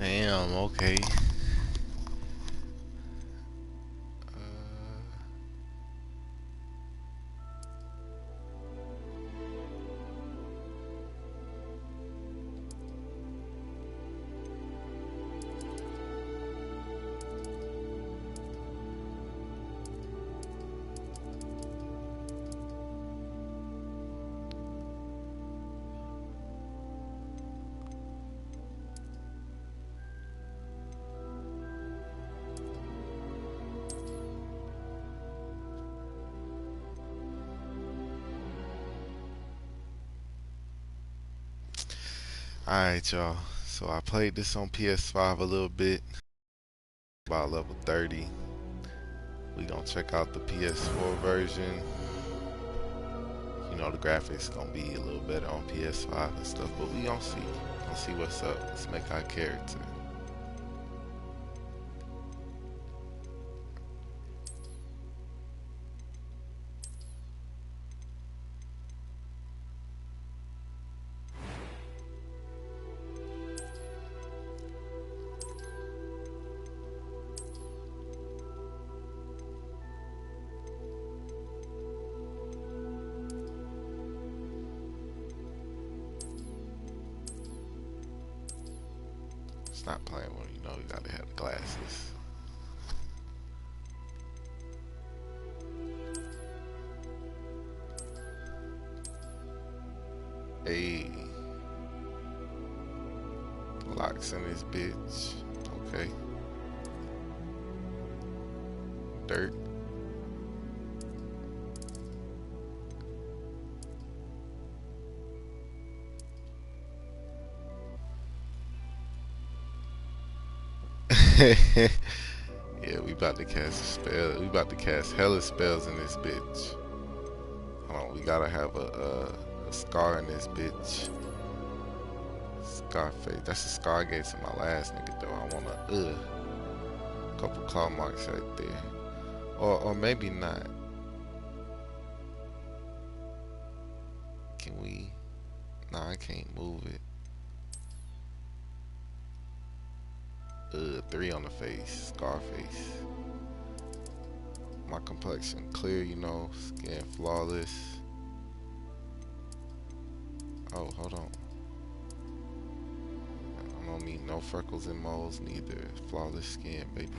Damn, okay. Alright, y'all. So I played this on PS5 a little bit, about level 30. We gonna check out the PS4 version. You know, the graphics gonna be a little better on PS5 and stuff, but we gonna see. Gonna see what's up. Let's make our character. Stop playing when you know you gotta have the glasses. Hey, locks in this bitch. Okay. Dirt. Yeah, we about to cast a spell. We about to cast hella spells in this bitch. Hold on, we gotta have a scar in this bitch. Scarface. That's the scar I gave to my last nigga though. I want a couple claw marks right there. Or maybe not. Can we? Nah, I can't move it. 3 on the face. Scarface. My complexion clear, you know. Skin flawless. Oh, hold on. I don't need no freckles and moles, neither. Flawless skin, baby.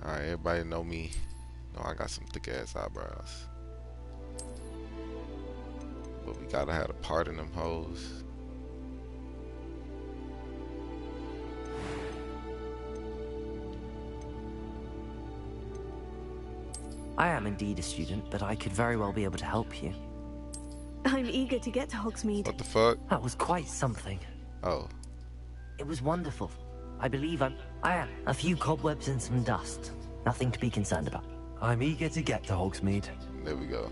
Alright, everybody know me. Know I got some thick ass eyebrows. But we gotta have a part in them hoes. I am indeed a student, but I could very well be able to help you. I'm eager to get to Hogsmeade. What the fuck? That was quite something. Oh. It was wonderful. I believe I am. A few cobwebs and some dust. Nothing to be concerned about. I'm eager to get to Hogsmeade. There we go.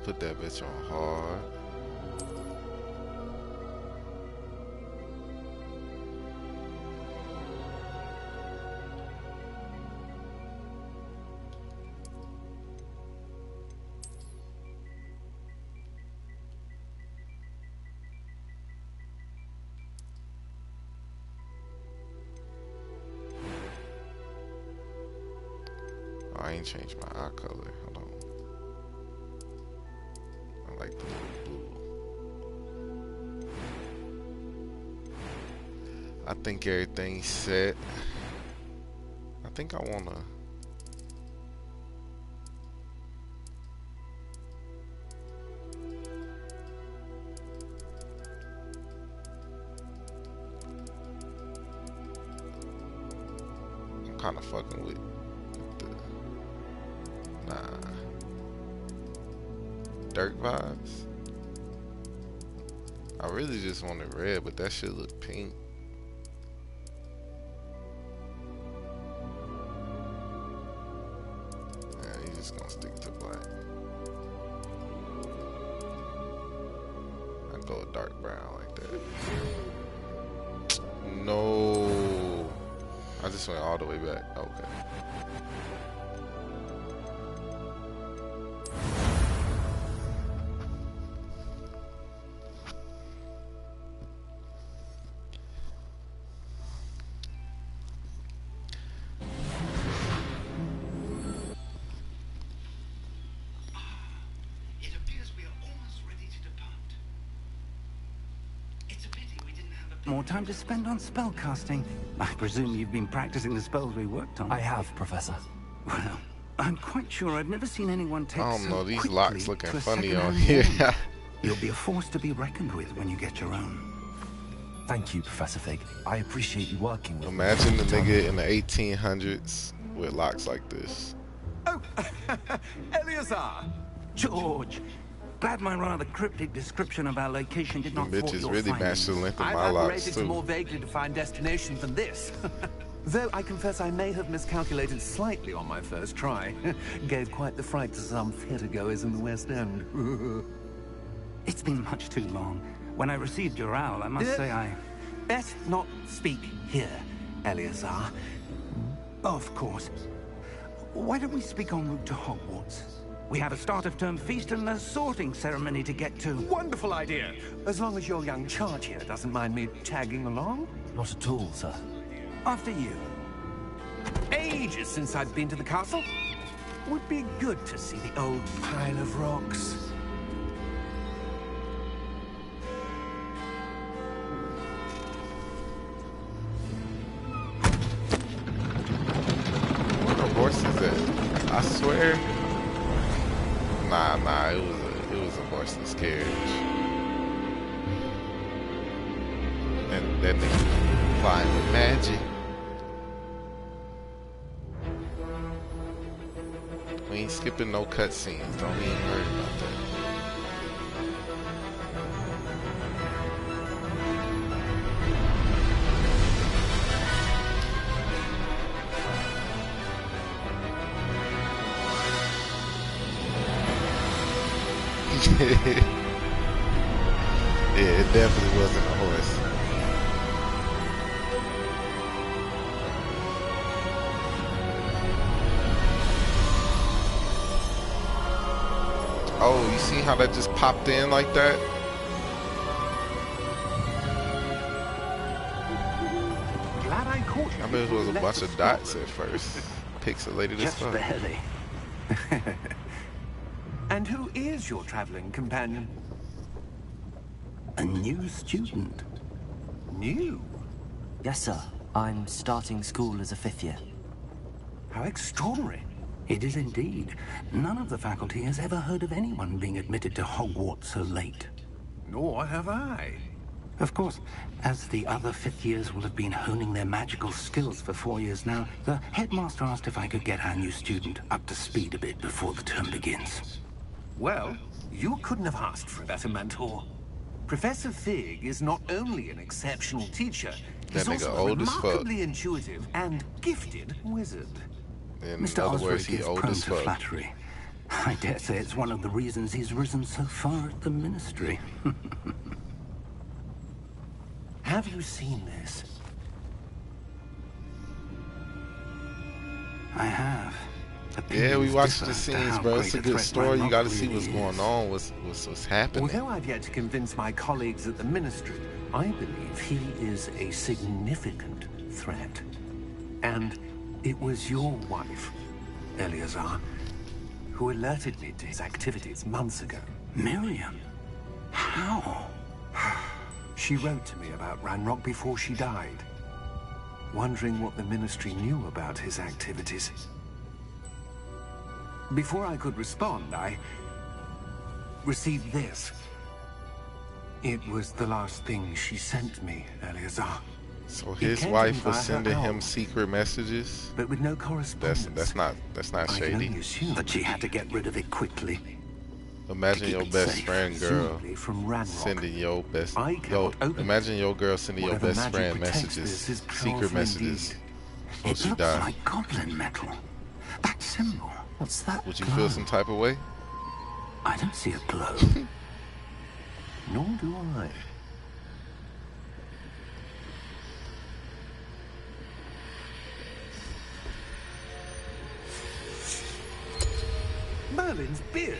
Put that bitch on hard. I ain't changed my eye color. Hold on. I like the blue. I think everything's set. I think I wanna. I'm kind of fucking with the. Nah. Dirt vibes. I really just wanted red, but that shit look pink. Yeah, he's just gonna stick to black. I go a dark brown like that. No. I just went all the way back. Okay. more time to spend on spellcasting. I presume you've been practicing the spells we worked on. I have, Professor. Well, I'm quite sure I've never seen anyone take I don't so know, these quickly locks looking to a funny on second-hand here. wand. You'll be a force to be reckoned with when you get your own. Thank you, Professor Fig. I appreciate you working with Imagine me. the nigga in the 1800s with locks like this. Oh, Eleazar! George, glad my rather cryptic description of our location did not thwart Bitches your really match findings. the length of I've my locks operated to too. more vaguely defined destinations than this. Though I confess I may have miscalculated slightly on my first try. Gave quite the fright to some theatergoers in the West End. It's been much too long. When I received your owl, I must say I... Best not speak here, Eleazar. Of course. Why don't we speak en route to Hogwarts? We have a start-of-term feast and a sorting ceremony to get to. Wonderful idea! As long as your young charge here doesn't mind me tagging along. Not at all, sir. After you. Ages since I've been to the castle. Would be good to see the old pile of rocks. Where the horse is at? I swear. Nah, it was a horseless carriage. And that nigga flying with magic. We ain't skipping no cutscenes. Don't even worry about that. Yeah, it definitely wasn't a horse. Oh, you see how that just popped in like that? Glad I caught you. I bet it was a bunch of dots at first. Pixelated as Just fuck. barely. And who is your traveling companion? A new student. New? Yes, sir. I'm starting school as a 5th year. How extraordinary. It is indeed. None of the faculty has ever heard of anyone being admitted to Hogwarts so late. Nor have I. Of course, as the other 5th years will have been honing their magical skills for 4 years now, the headmaster asked if I could get our new student up to speed a bit before the term begins. Well, you couldn't have asked for a better mentor. Professor Fig is not only an exceptional teacher, he's That nigga also a old as fuck. remarkably intuitive and gifted wizard. In Mr. other words, Osric he is old prone as to fuck. flattery. I dare say it's one of the reasons he's risen so far at the Ministry. Have you seen this? I have. Yeah, we Opinions watched differ the as to scenes, how bro. It's a great good threat story. You Ranrock gotta see really what's going is. on, what's happening. Although I've yet to convince my colleagues at the Ministry, I believe he is a significant threat. And it was your wife, Eleazar, who alerted me to his activities months ago. Miriam? How? She wrote to me about Ranrock before she died, wondering what the Ministry knew about his activities. Before I could respond, I received this. It was the last thing she sent me, Eleazar. So It his came to wife me was via her sending him owl. secret messages. But with no correspondence. That's not I can shady. only assume But she had to get rid of it quickly. Imagine keep your it best safe. friend girl presumably from Ranrock. sending your best I yo. cannot open Imagine your girl sending your Whatever best magic friend protects messages, this is secret powerful messages. indeed. Before It she looks died. like goblin metal. That symbol. What's that? Would you glow? feel some type of way? I don't see a glow. Nor do I. Merlin's beard.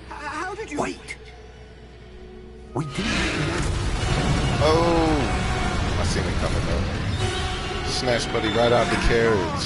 How did you... Wait. We did. Oh, I seen it coming up. Snatch Buddy right out the carriage.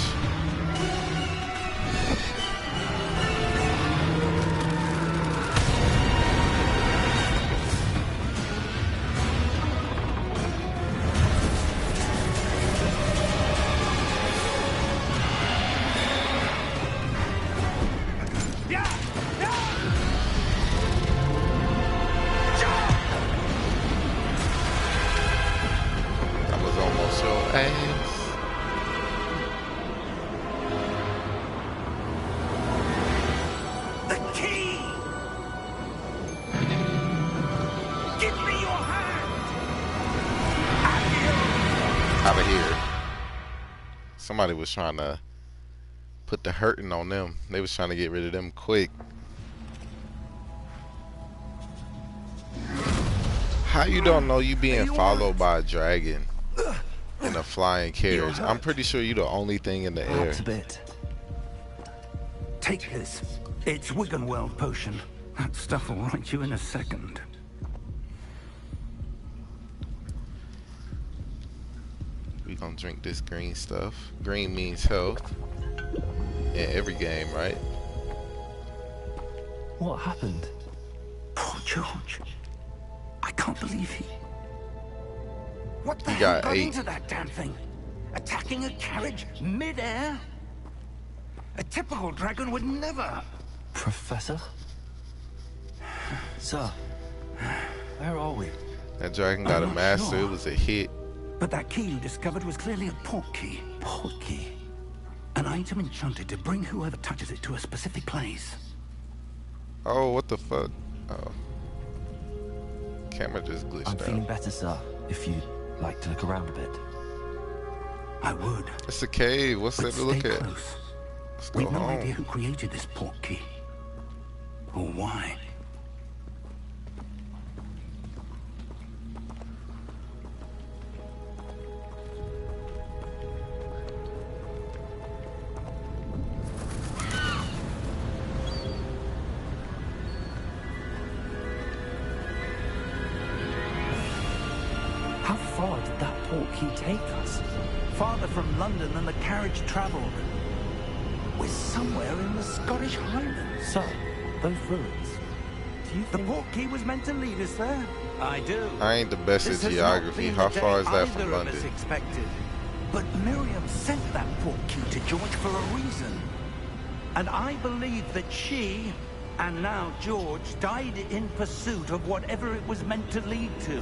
somebody was trying to put the hurting on them. They was trying to get rid of them quick. How you don't know you being followed by a dragon in a flying carriage? I'm pretty sure you're the only thing in the air. Perhaps a bit. Take this. It's Wiggenweld potion. That stuff will right you in a second. We gonna drink this green stuff. Green means health in every game, right? What happened? Poor George. I can't believe he... What the He hell got got 8. into that damn thing? Attacking a carriage mid-air? A typical dragon would never... Professor? Sir, where are we? That dragon got a not master. sure. It was a hit. But that key you discovered was clearly a port key. Port key? An item enchanted to bring whoever touches it to a specific place. Oh, what the fuck? Oh. Camera just glitched I'm out. feeling better, sir, if you'd like to look around a bit. I would. It's a cave. What's there But to look stay at? close. Let's go We've no idea home. who created this port key. Or why. How far did that port key take us? Farther from London than the carriage travelled. We're somewhere in the Scottish Highlands. Sir, those ruins. Do you The think... port key was meant to lead us there. I do. I ain't the best This at has not geography. been How the far day is that either from of us London? expected. But Miriam sent that port key to George for a reason. And I believe that she, and now George, died in pursuit of whatever it was meant to lead to.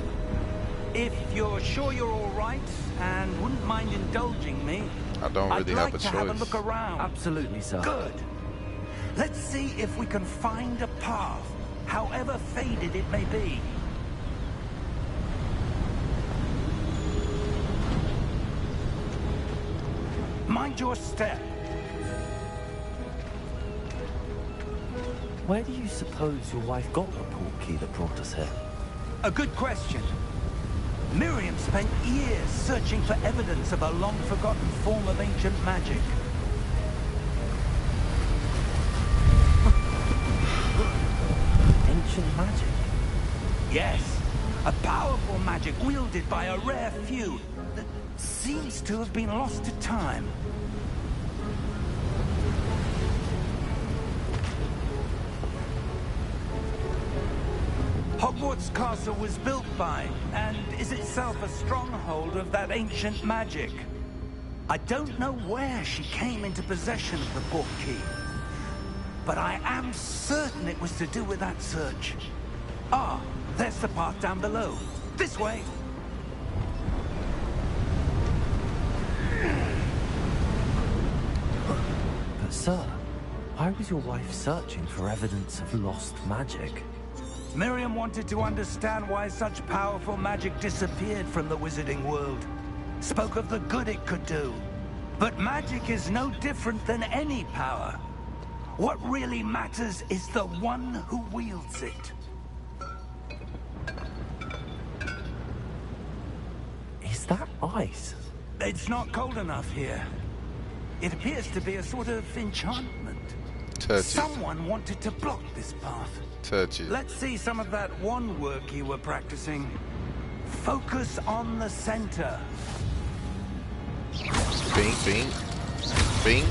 If you're sure you're all right and wouldn't mind indulging me, I don't I'd really like have a to have a choice. look around. Absolutely, sir. Good. Let's see if we can find a path, however faded it may be. Mind your step. Where do you suppose your wife got the port key that brought us here? A good question. Miriam spent years searching for evidence of a long-forgotten form of ancient magic. Ancient magic? Yes, a powerful magic wielded by a rare few that seems to have been lost to time. Hogwarts Castle was built by, and is itself a stronghold of that ancient magic. I don't know where she came into possession of the port key, but I am certain it was to do with that search. Ah, there's the path down below. This way. But sir, why was your wife searching for evidence of lost magic? Miriam wanted to understand why such powerful magic disappeared from the wizarding world. Spoke of the good it could do. But magic is no different than any power. What really matters is the one who wields it. Is that ice? It's not cold enough here. It appears to be a sort of enchantment. Touch it. Someone wanted to block this path. Touch it. Let's see some of that wand work you were practicing. Focus on the center. Bink, bink. Bink.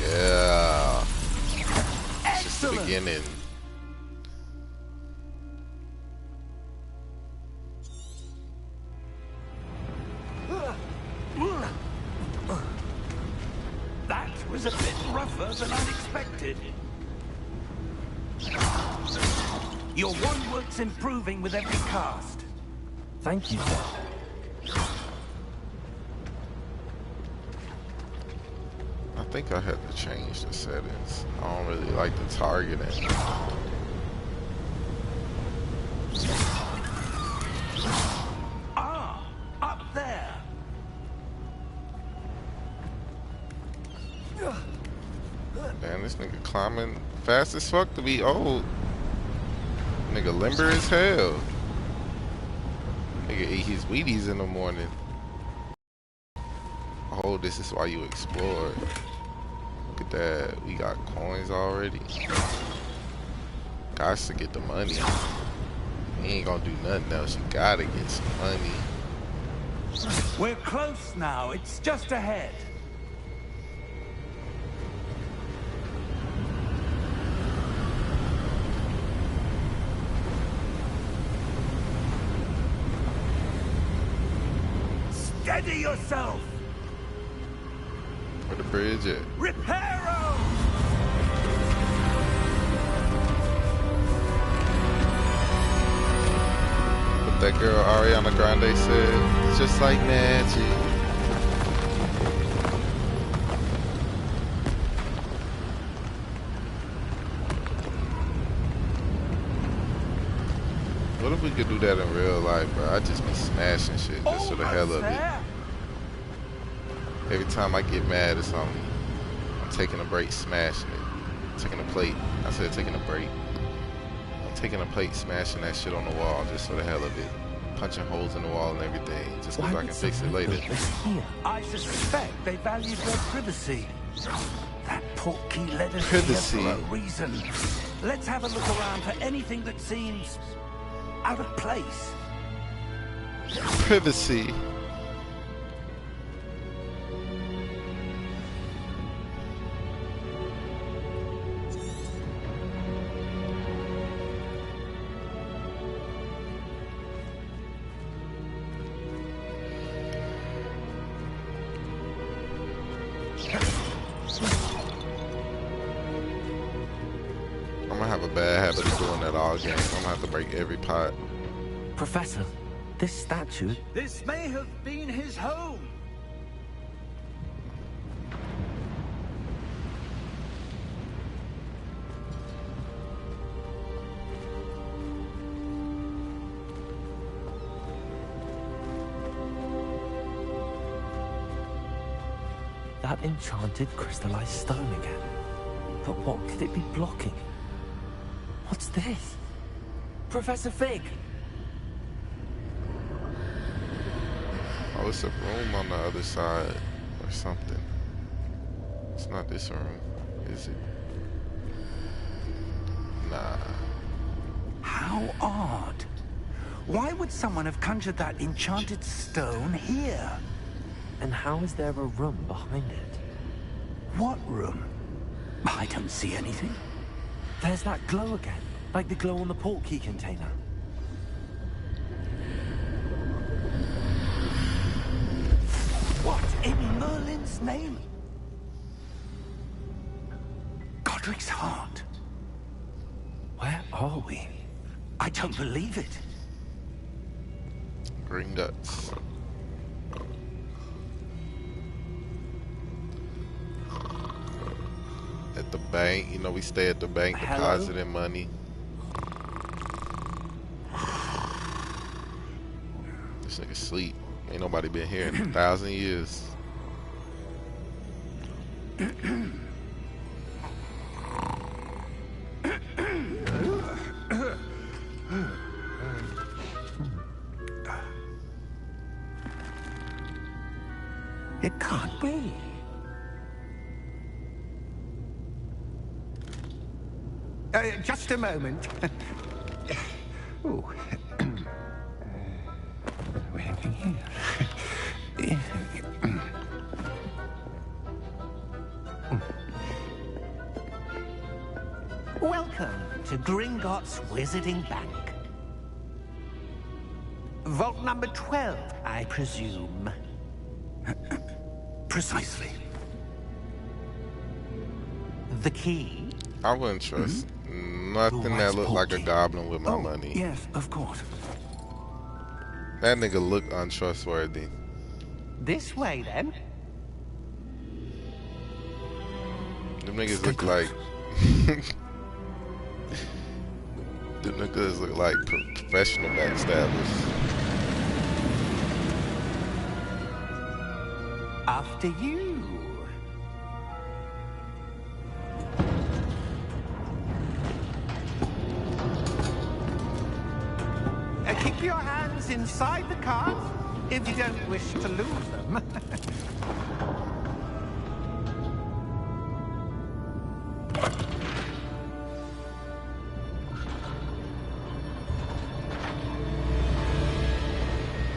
Yeah. It's just the Excellent. beginning. That was a bit rougher than I'd expected. Your wand work's improving with every cast. Thank you, sir. I think I had to change the settings. I don't really like the targeting. Ah, up there. Man, this nigga climbing fast as fuck to be old. Nigga limber as hell. Nigga eat his Wheaties in the morning. Oh, this is why you explore. Look at that. We got coins already. Guys to get the money. We ain't gonna do nothing else. You gotta get some money. We're close now. It's just ahead. Steady yourself! Where the bridge at? Reparo! What that girl Ariana Grande said, it's just like magic. What if we could do that in real life, bro? I'd just be smashing shit just for the hell of it. Every time I get mad at something, I'm taking a break, smashing it. Taking a plate. I said taking a break. I'm taking a plate, smashing that shit on the wall just for the hell of it. Punching holes in the wall and everything, just because I can fix it later. I suspect they valued their privacy. That portkey led us Privacy. here for a reason. Let's have a look around for anything that seems out of place. Privacy. I'm gonna have a bad habit of doing that all game. I'm gonna have to break every pot. Professor, this statue... This may have been his home. That enchanted crystallized stone again. But what could it be blocking? What's this? Professor Fig! Oh, it's a room on the other side or something. It's not this room, is it? Nah. How odd. Why would someone have conjured that enchanted stone here? And how is there a room behind it? What room? I don't see anything. There's that glow again, like the glow on the portkey container. What in Merlin's name? Godric's heart. Where are we? I don't believe it. Green guts. At the bank, you know, we stay at the bank depositing money. This nigga sleep. Ain't nobody been here in 1,000 years. It can't be. Just a moment. Oh. Welcome to Gringotts Wizarding Bank. Vault number 12, I presume. Precisely. The key? I wouldn't trust nothing that looked like a goblin with my money. Yes, of course. That nigga look untrustworthy. This way, then. Them niggas look like... Them niggas look like professional backstabbers. After you. your hands inside the cart if you don't wish to lose them.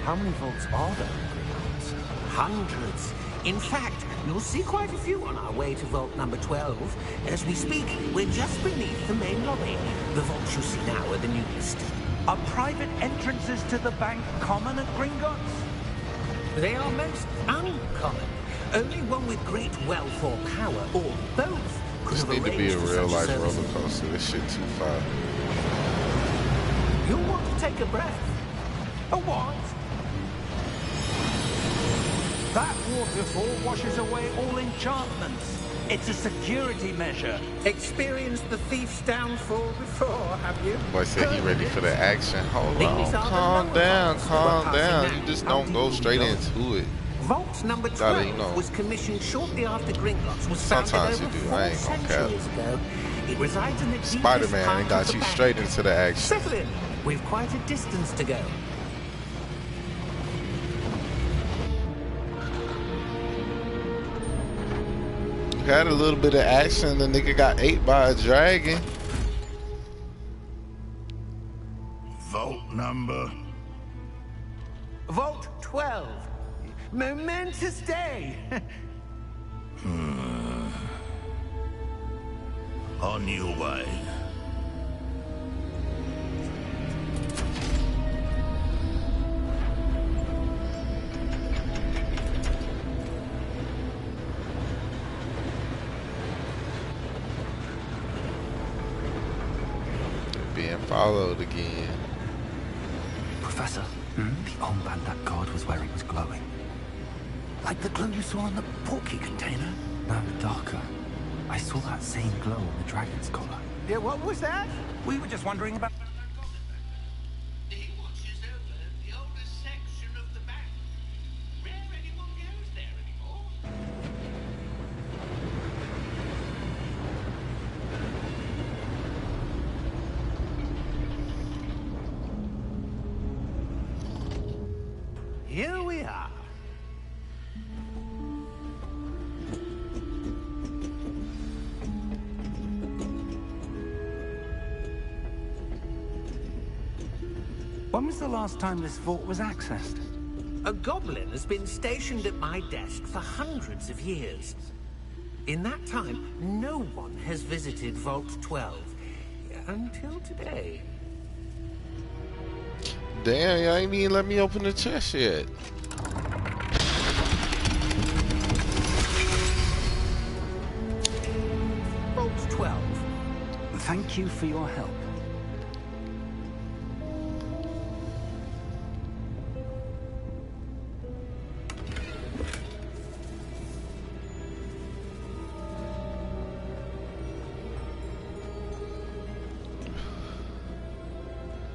How many vaults are there in Greenhouse? Hundreds. In fact, you'll see quite a few on our way to vault number 12. As we speak, we're just beneath the main lobby. The vaults you see now are the newest. Are private entrances to the bank common at Gringotts? They are most uncommon. Only one with great wealth or power, or both, could This have need to be arranged a for real such life services. roller coaster. This shit too far. You'll want to take a breath. A what? That waterfall washes away all enchantments. It's a security measure. Experienced the thief's downfall before, have you? Boy said he ready for the action. Hold These on, are the calm lower down, vaults calm that we're down. passing You now. just How don't do go you straight know? into it. Vault number 12 Gotta, you know. was commissioned shortly after Gringotts was founded Sometimes over you do. 4 I ain't gonna cap. centuries ago. It resides in the deepest Spider-Man part and of got the you bank. straight into the action. Settle in. We've quite a distance to go. Had a little bit of action. The nigga got ate by a dragon. Vault number. Vault 12. Momentous day. On your way. Being followed again. Professor, the armband that guard was wearing was glowing. Like the glow you saw in the porky container. No, darker. I saw that same glow on the dragon's collar. Yeah, what was that? We were just wondering about... He watches over the oldest section of the bank. Rare anyone goes there anymore. Here we are. When was the last time this vault was accessed? A goblin has been stationed at my desk for hundreds of years. In that time, no one has visited Vault 12. Until today. Damn, y'all ain't even let me open the chest yet. Vault 12. Thank you for your help.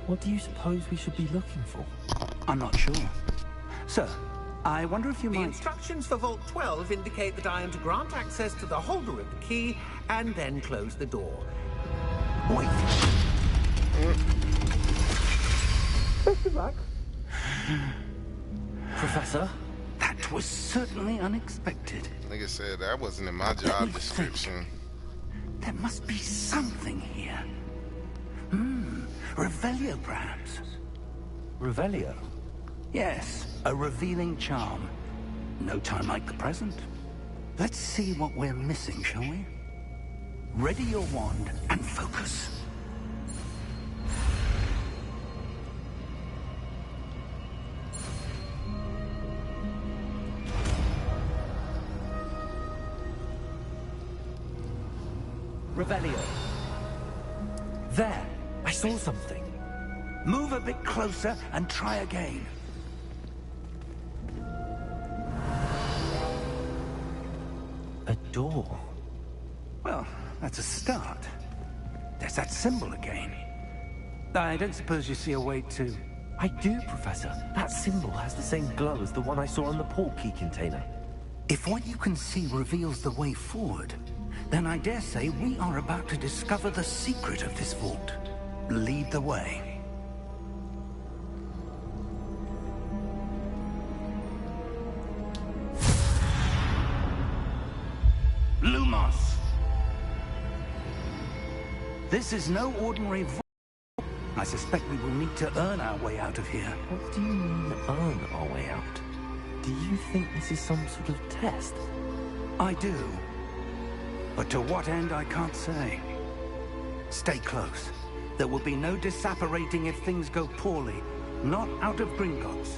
What do you suppose we should be looking for? I'm not sure. Sir, I wonder if you The might... instructions for Vault 12 indicate that I am to grant access to the holder of the key and then close the door. Wait. Best of luck. Professor? That was certainly unexpected. Nigga said that wasn't in my job description. There must be something here. Revelio, perhaps. Revelio? Yes, a revealing charm. No time like the present. Let's see what we're missing, shall we? Ready your wand and focus. Revelio. There! I saw something. Move a bit closer and try again. A door. Well, that's a start. There's that symbol again. I don't suppose you see a way to... I do, Professor. That symbol has the same glow as the one I saw on the port key container. If what you can see reveals the way forward, then I dare say we are about to discover the secret of this vault. Lead the way. This is no ordinary vault. I suspect we will need to earn our way out of here. What do you mean, earn our way out? Do you think this is some sort of test? I do. But to what end, I can't say. Stay close. There will be no disapparating if things go poorly. Not out of Gringotts.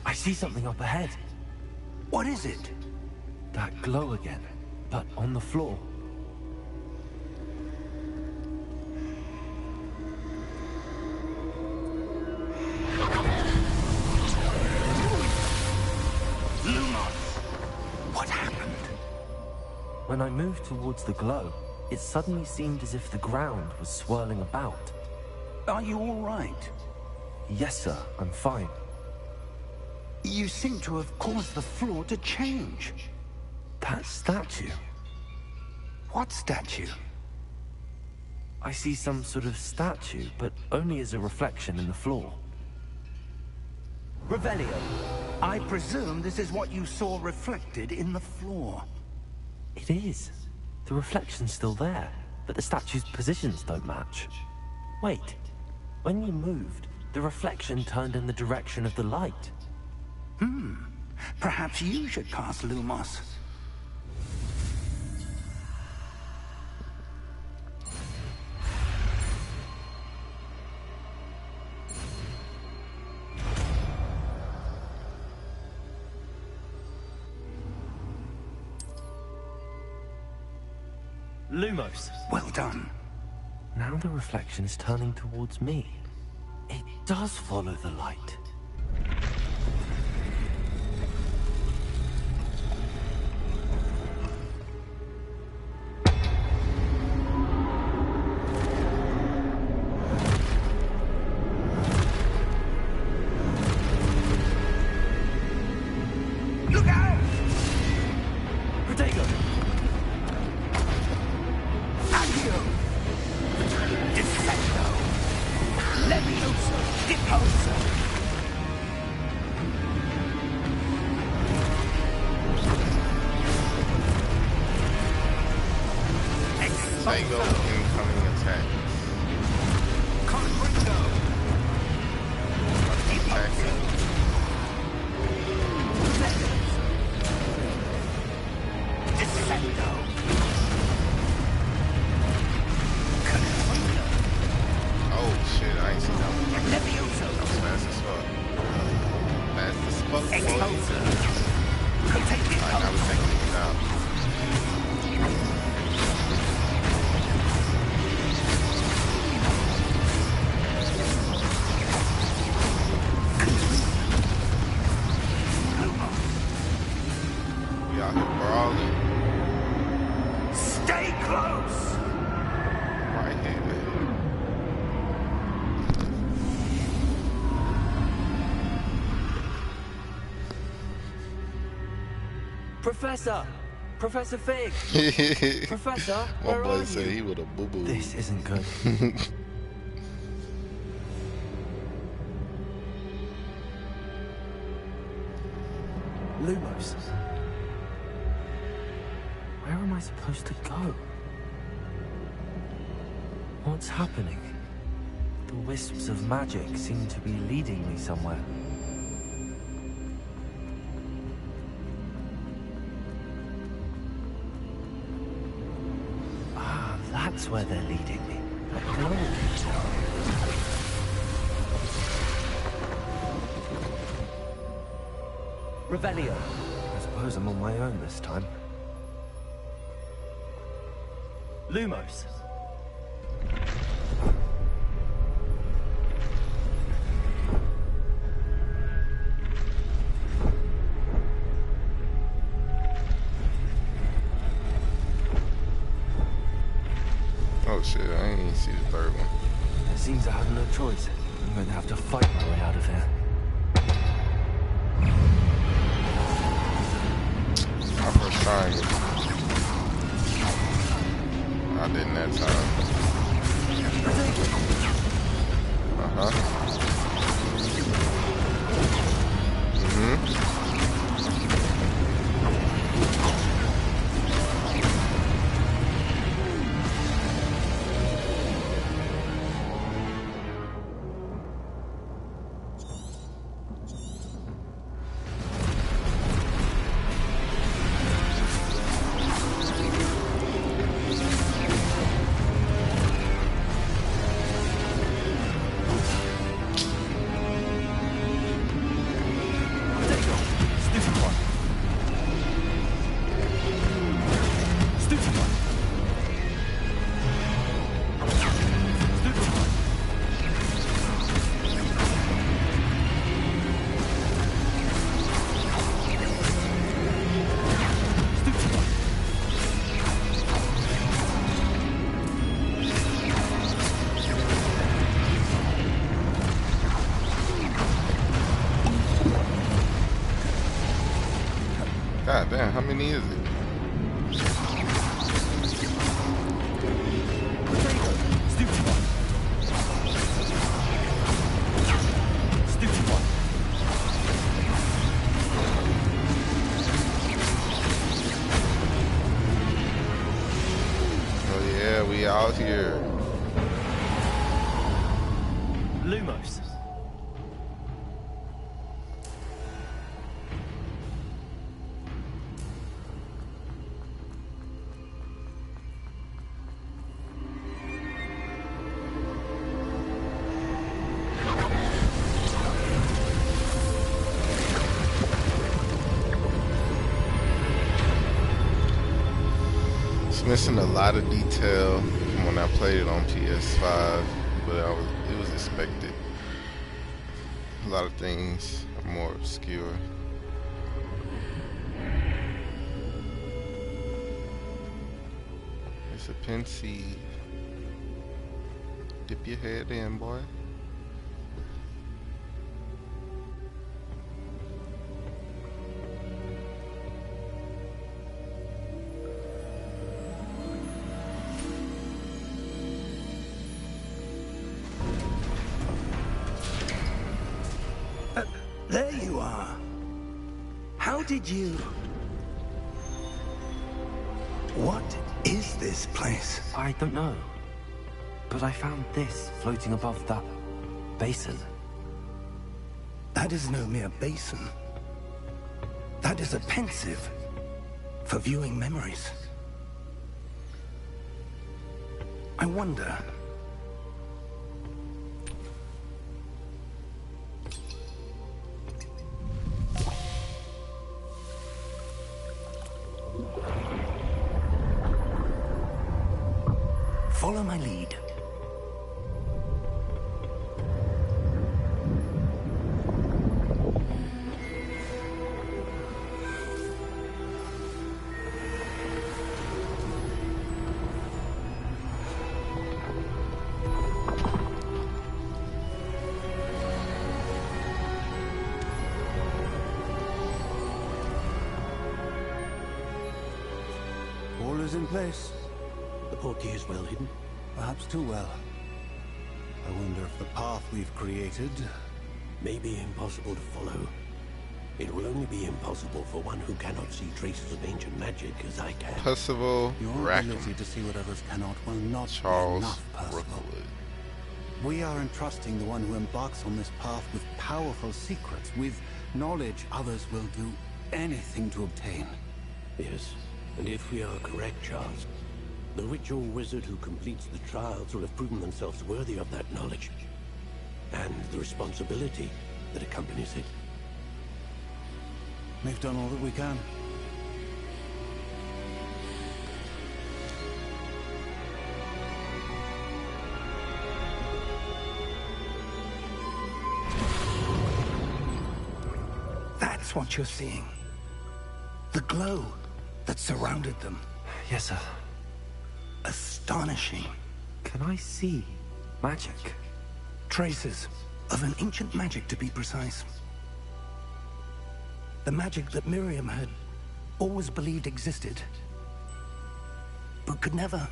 I see something up ahead. What is it? That glow again, but on the floor. What happened? When I moved towards the glow, it suddenly seemed as if the ground was swirling about. Are you all right? Yes, sir, I'm fine. You seem to have caused the floor to change. That statue. What statue? I see some sort of statue, but only as a reflection in the floor. Revelio, I presume this is what you saw reflected in the floor. It is. The reflection's still there, but the statue's positions don't match. Wait, when you moved, the reflection turned in the direction of the light. Perhaps you should cast Lumos. Lumos. Well done. Now the reflection is turning towards me. It does follow the light. Look out! Protego! Accio! Defendo! Levioso! Deposo! Tango incoming attack. Confringo! Attacking. Defendo! Oh shit, I ain't seen that one. Levioso! That was fast as fuck. Fast as fuck, boy. Expulso! Take it Alright, now we're taking it out. We out here brawling. Stay close! Right here. Professor! Professor Fig! Professor, My where boy are said you? he would have boo-boo. This isn't good. Lumos. Where am I supposed to go? What's happening? The wisps of magic seem to be leading me somewhere. Ah, that's where they're leading me. That glow. Revelio. I suppose I'm on my own this time. Lumos. Oh shit, I ain't even see the third one. It seems I have no choice. I'm going to have to fight my way out of here. My first triangle. I didn't that time. God damn, how many is it? Oh yeah, we out here. Lumos. It's missing a lot of detail from when I played it on PS5, but it was expected. A lot of things are more obscure. It's a pensieve. Dip your head in, boy. There you are. How did you... What is this place? I don't know. But I found this floating above that basin. That is no mere basin. That is a pensieve for viewing memories. I wonder... Follow my lead. All is in place. The portkey is well hidden. Perhaps too well. I wonder if the path we've created may be impossible to follow. It will only be impossible for one who cannot see traces of ancient magic as I can. Percival Your Rackham. ability to see what others cannot will not Charles be enough, Percival. Brookwood. We are entrusting the one who embarks on this path with powerful secrets, with knowledge others will do anything to obtain. Yes, and if we are correct, Charles, the ritual wizard who completes the trials will have proven themselves worthy of that knowledge, and the responsibility that accompanies it. We've done all that we can. That's what you're seeing. The glow that surrounded them. Yes, sir. Astonishing. Can I see magic? Traces of an ancient magic, to be precise. The magic that Miriam had always believed existed, but could never.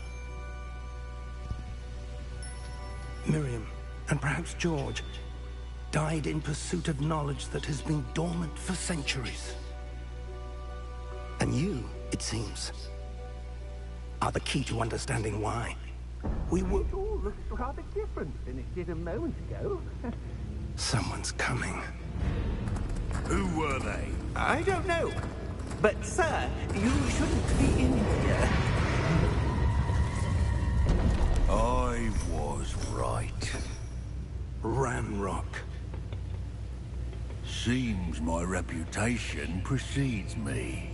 Miriam, and perhaps George, died in pursuit of knowledge that has been dormant for centuries. And you, it seems, are the key to understanding why. We were... It all looks rather different than it did a moment ago. Someone's coming. Who were they? I don't know. But, sir, you shouldn't be in here. I was right. Ranrock. Seems my reputation precedes me.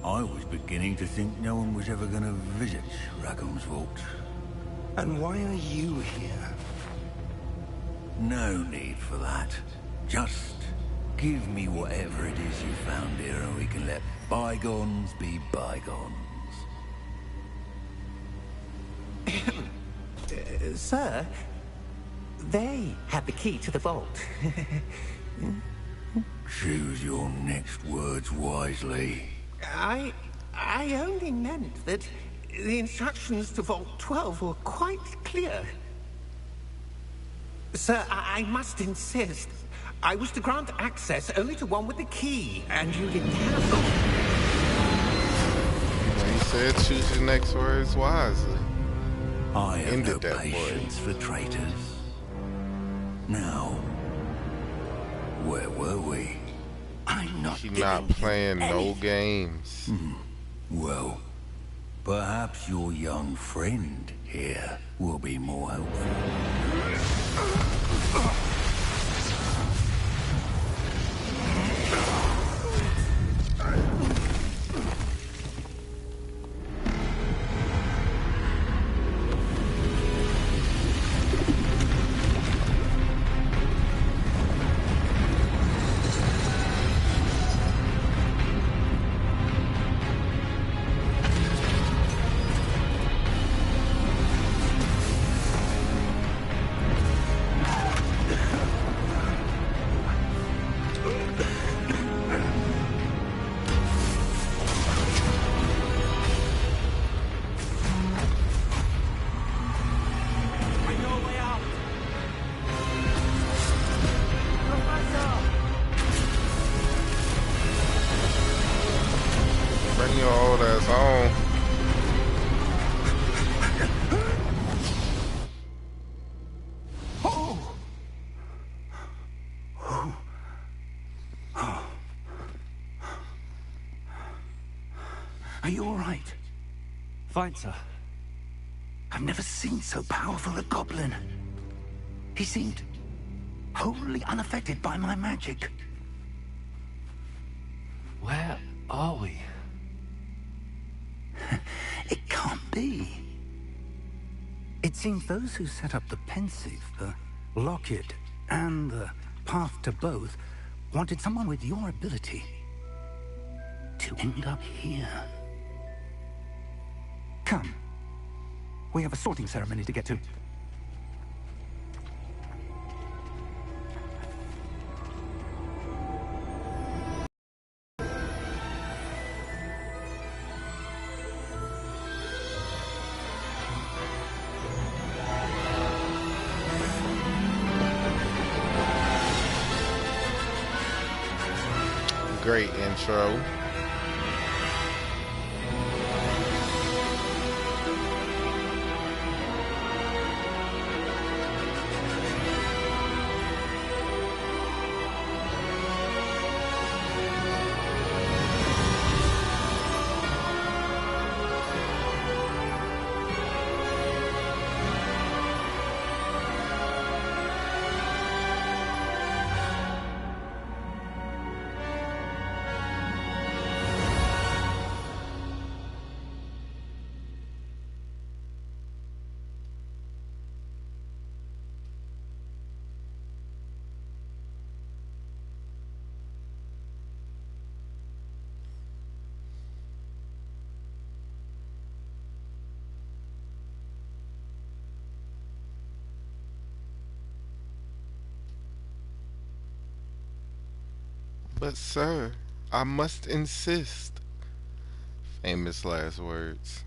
I was beginning to think no one was ever going to visit Rackham's vault. And why are you here? No need for that. Just give me whatever it is you found here and we can let bygones be bygones. Sir, they have the key to the vault. Choose your next words wisely. I only meant that the instructions to Vault 12 were quite clear. Sir, I must insist. I was to grant access only to one with the key, and you didn't cancel. He said choose your next words wisely. I have no Ended that patience for traitors. Now, where were we? I'm not He giving not you playing no anything. games. Well, perhaps your young friend here will be more helpful. Bring your old ass home. Are you all right? Fine, sir. I've never seen so powerful a goblin. He seemed wholly unaffected by my magic. Where are we? It can't be. It seems those who set up the Pensieve, the Locket, and the Path to Both wanted someone with your ability to end up here. Come. We have a sorting ceremony to get to. Great intro. But sir, I must insist. Famous last words.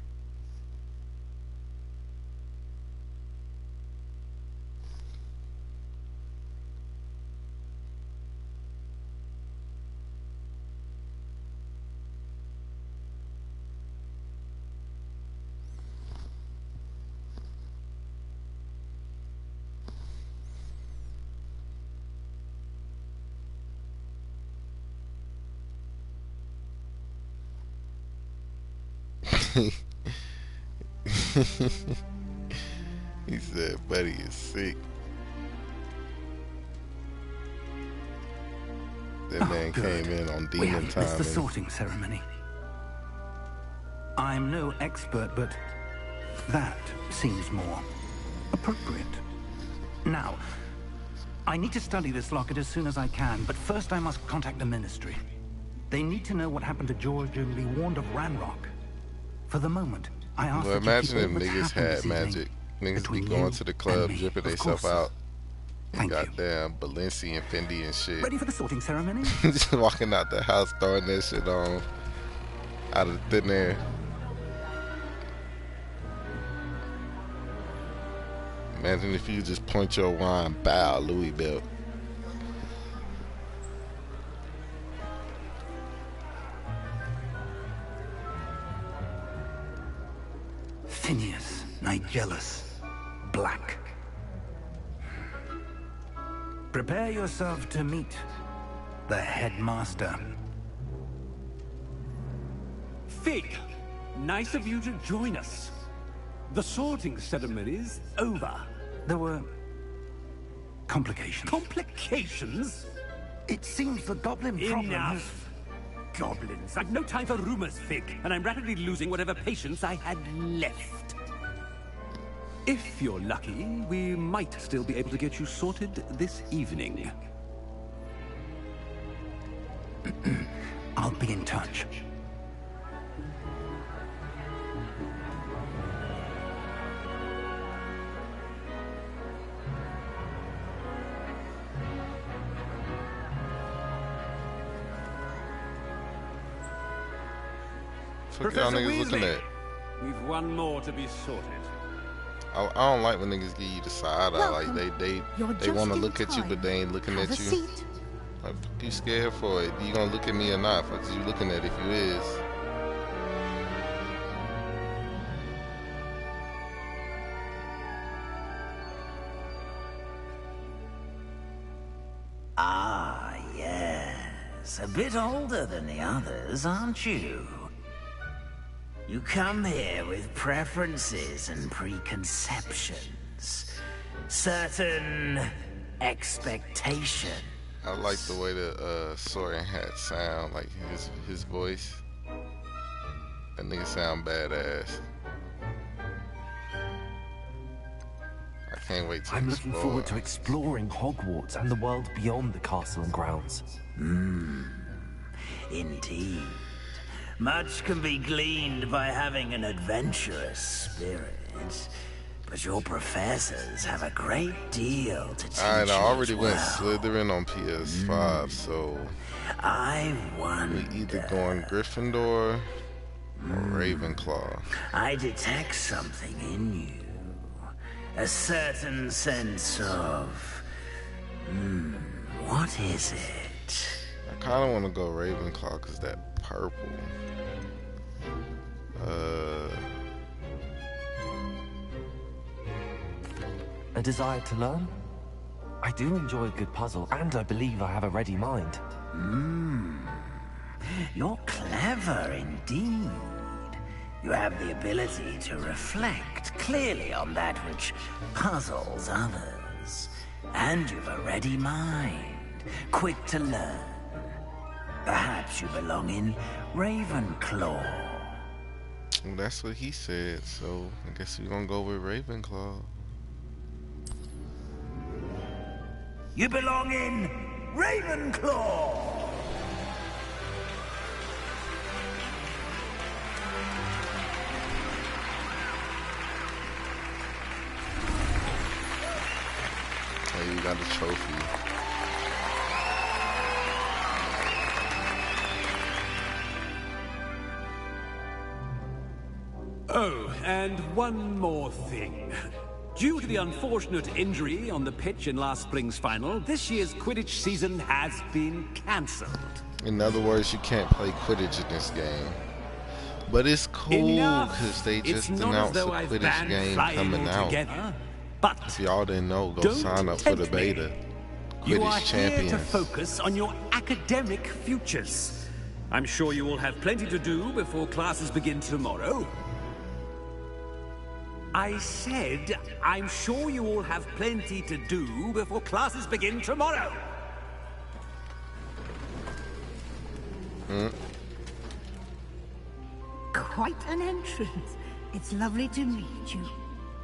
He said, "Buddy is sick." That man good. came in on We demon haven't missed the timing. sorting ceremony. I'm no expert, but that seems more appropriate. Now, I need to study this locket as soon as I can, but first I must contact the Ministry. They need to know what happened to George and be warned of Ranrock. For the moment, I ask Well, that you imagine keep if all that's niggas happened had this evening magic. Niggas be between going you to the and club, me, dripping of themselves course. out. Thank you. Goddamn Balenci and Fendi and shit. Ready for the sorting ceremony? Just walking out the house, throwing that shit on out of thin air. Imagine if you just point your wine, bow, Louis belt. Phineas, Nigellus, Black. Prepare yourself to meet the headmaster. Fig, nice of you to join us. The sorting ceremony's over. There were complications. Complications? It seems the goblin problem has... Enough. Goblins. I've no time for rumors, Fig, and I'm rapidly losing whatever patience I had left. If you're lucky, we might still be able to get you sorted this evening. I'll be in touch. Fuck y'all niggas looking at? We've one more to be sorted. I don't like when niggas give you the side eye. Like they want to look at you, but they ain't looking at you. Like, you scared for it? You gonna look at me or not? Fuck is you looking at if you is? Ah, yes. A bit older than the others, aren't you? You come here with preferences and preconceptions. Certain expectations. I like the way the Soaring Hat sound, like his voice. That nigga sound badass. I can't wait to I'm looking explore. forward to exploring Hogwarts and the world beyond the castle and grounds. Indeed. Much can be gleaned by having an adventurous spirit. But your professors have a great deal to teach Alright, I you already as went well. Slytherin on PS5, so I wonder. we either going Gryffindor or Ravenclaw. I detect something in you. A certain sense of... what is it? I kind of want to go Ravenclaw because that purple. A desire to learn? I do enjoy a good puzzle, and I believe I have a ready mind. You're clever indeed. You have the ability to reflect clearly on that which puzzles others. And you've a ready mind, quick to learn. Perhaps you belong in Ravenclaw. Well, that's what he said, so I guess we're gonna go with Ravenclaw. You belong in Ravenclaw! Hey, you got a trophy. Oh, and one more thing. Due to the unfortunate injury on the pitch in last spring's final, this year's Quidditch season has been cancelled. In other words, you can't play Quidditch in this game. But it's cool because they just announced a Quidditch game coming out. But if y'all didn't know, go sign up for the beta. You are Quidditch Champions. here to focus on your academic futures. I'm sure you will have plenty to do before classes begin tomorrow. I said, I'm sure you all have plenty to do before classes begin tomorrow. Quite an entrance. It's lovely to meet you.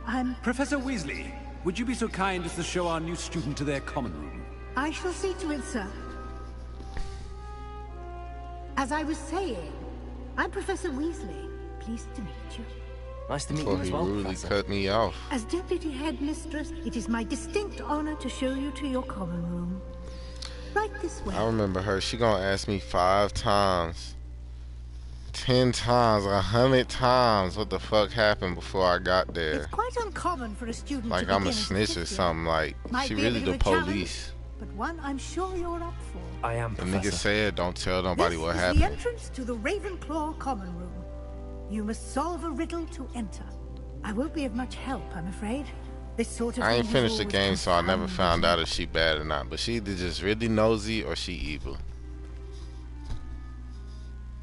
I'm... Professor Weasley, would you be so kind as to show our new student to their common room? I shall see to it, sir. As I was saying, I'm Professor Weasley. Pleased to meet you. Nice to meet you as well, He really Professor. cut me off. As Deputy Headmistress, it is my distinct honor to show you to your common room. Right this way. I remember her. She gonna ask me 5 times, 10 times, 100 times what the fuck happened before I got there. It's quite uncommon for a student Like to I'm a begin snitch or something. Like Might she be a really bit the of a challenge, police. but one I'm sure you're up for. I am, The Professor. nigga said, "Don't tell nobody This what is happened." the entrance to the Ravenclaw common room. You must solve a riddle to enter. I won't be of much help, I'm afraid. This sort of I ain't thing finished is the always game, so I never confounding. found out if she bad or not. But she either just really nosy or she evil.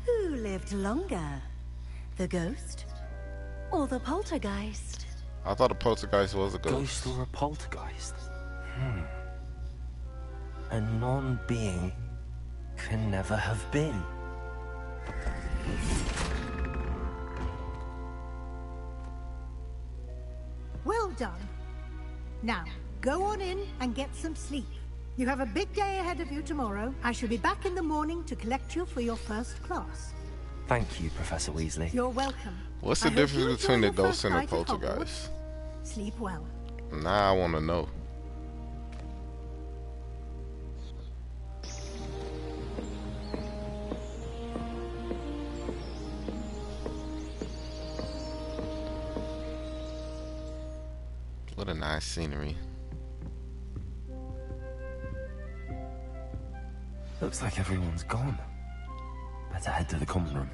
Who lived longer? The ghost? Or the poltergeist? I thought a poltergeist was a ghost. Ghost or a poltergeist? A non-being can never have been. Well done. Now, go on in and get some sleep. You have a big day ahead of you tomorrow. I shall be back in the morning to collect you for your first class. Thank you, Professor Weasley. You're welcome. What's the I hope you difference enjoy between the your ghost first and the night at poltergeist? Hogwarts. Sleep well. Now I want to know. What a nice scenery. Looks like everyone's gone. Better head to the common room.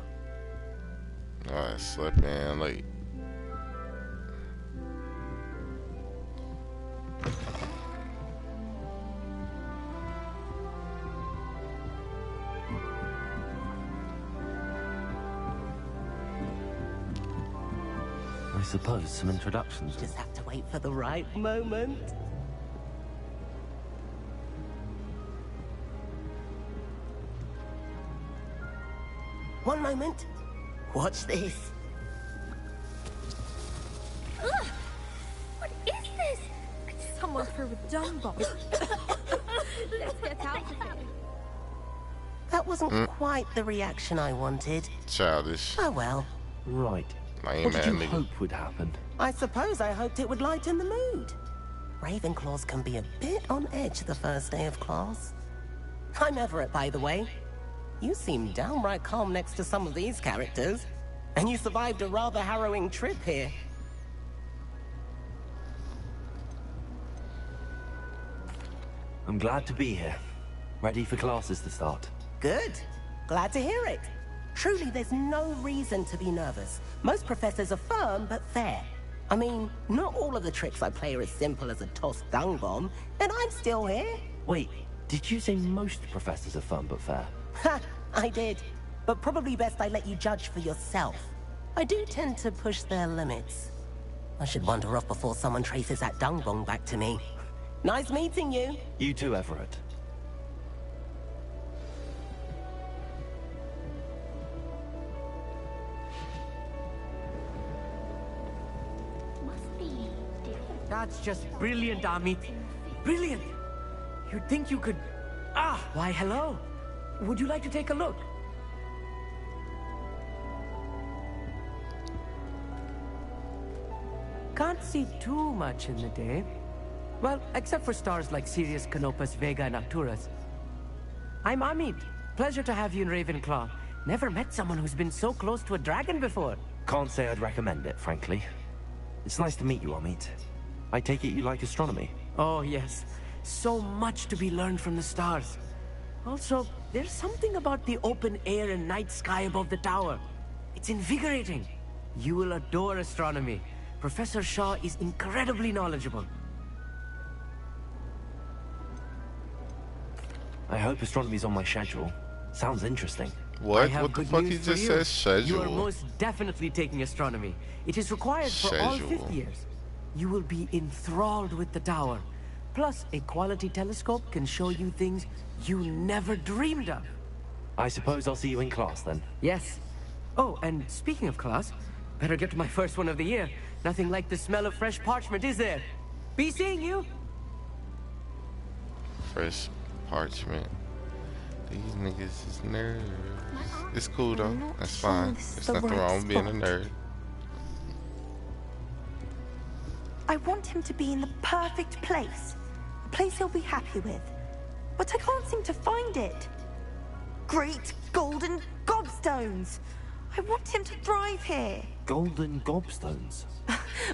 I slept in late. I suppose some introductions. Just have to wait for the right moment. One moment. Watch this. Ugh! What is this? Someone threw a dung bomb. Let's get out of here. That wasn't quite the reaction I wanted. Childish. Oh well. Right. Lame What did you man nigga. hope would happen? I suppose I hoped it would lighten the mood. Ravenclaws can be a bit on edge the first day of class. I'm Everett, by the way. You seem downright calm next to some of these characters. And you survived a rather harrowing trip here. I'm glad to be here. Ready for classes to start. Good. Glad to hear it. Truly, there's no reason to be nervous. Most professors are firm but fair. I mean, not all of the tricks I play are as simple as a tossed dung bomb, and I'm still here. Wait, did you say most professors are fun but fair? Ha! I did. But probably best I let you judge for yourself. I do tend to push their limits. I should wander off before someone traces that dung bomb back to me. Nice meeting you. You too, Everett. That's just brilliant, Amit. Brilliant! You'd think you could... Ah! Why, hello. Would you like to take a look? Can't see too much in the day. Well, except for stars like Sirius, Canopus, Vega, and Arcturus. I'm Amit. Pleasure to have you in Ravenclaw. Never met someone who's been so close to a dragon before. Can't say I'd recommend it, frankly. It's nice to meet you, Amit. I take it you like astronomy? Oh, yes. So much to be learned from the stars. Also, there's something about the open air and night sky above the tower. It's invigorating. You will adore astronomy. Professor Shaw is incredibly knowledgeable. I hope astronomy's on my schedule. Sounds interesting. What? What the fuck he just said? Schedule. You are most definitely taking astronomy. It is required for all Schedule. 5th years. You will be enthralled with the tower. Plus, a quality telescope can show you things you never dreamed of. I suppose I'll see you in class then. Yes. Oh, and speaking of class, better get to my first one of the year. Nothing like the smell of fresh parchment, is there? Be seeing you. Fresh parchment. These niggas is nerds. It's cool though. That's fine. There's nothing wrong with being a nerd. I want him to be in the perfect place. A place he'll be happy with. But I can't seem to find it. Great golden gobstones! I want him to thrive here. Golden gobstones?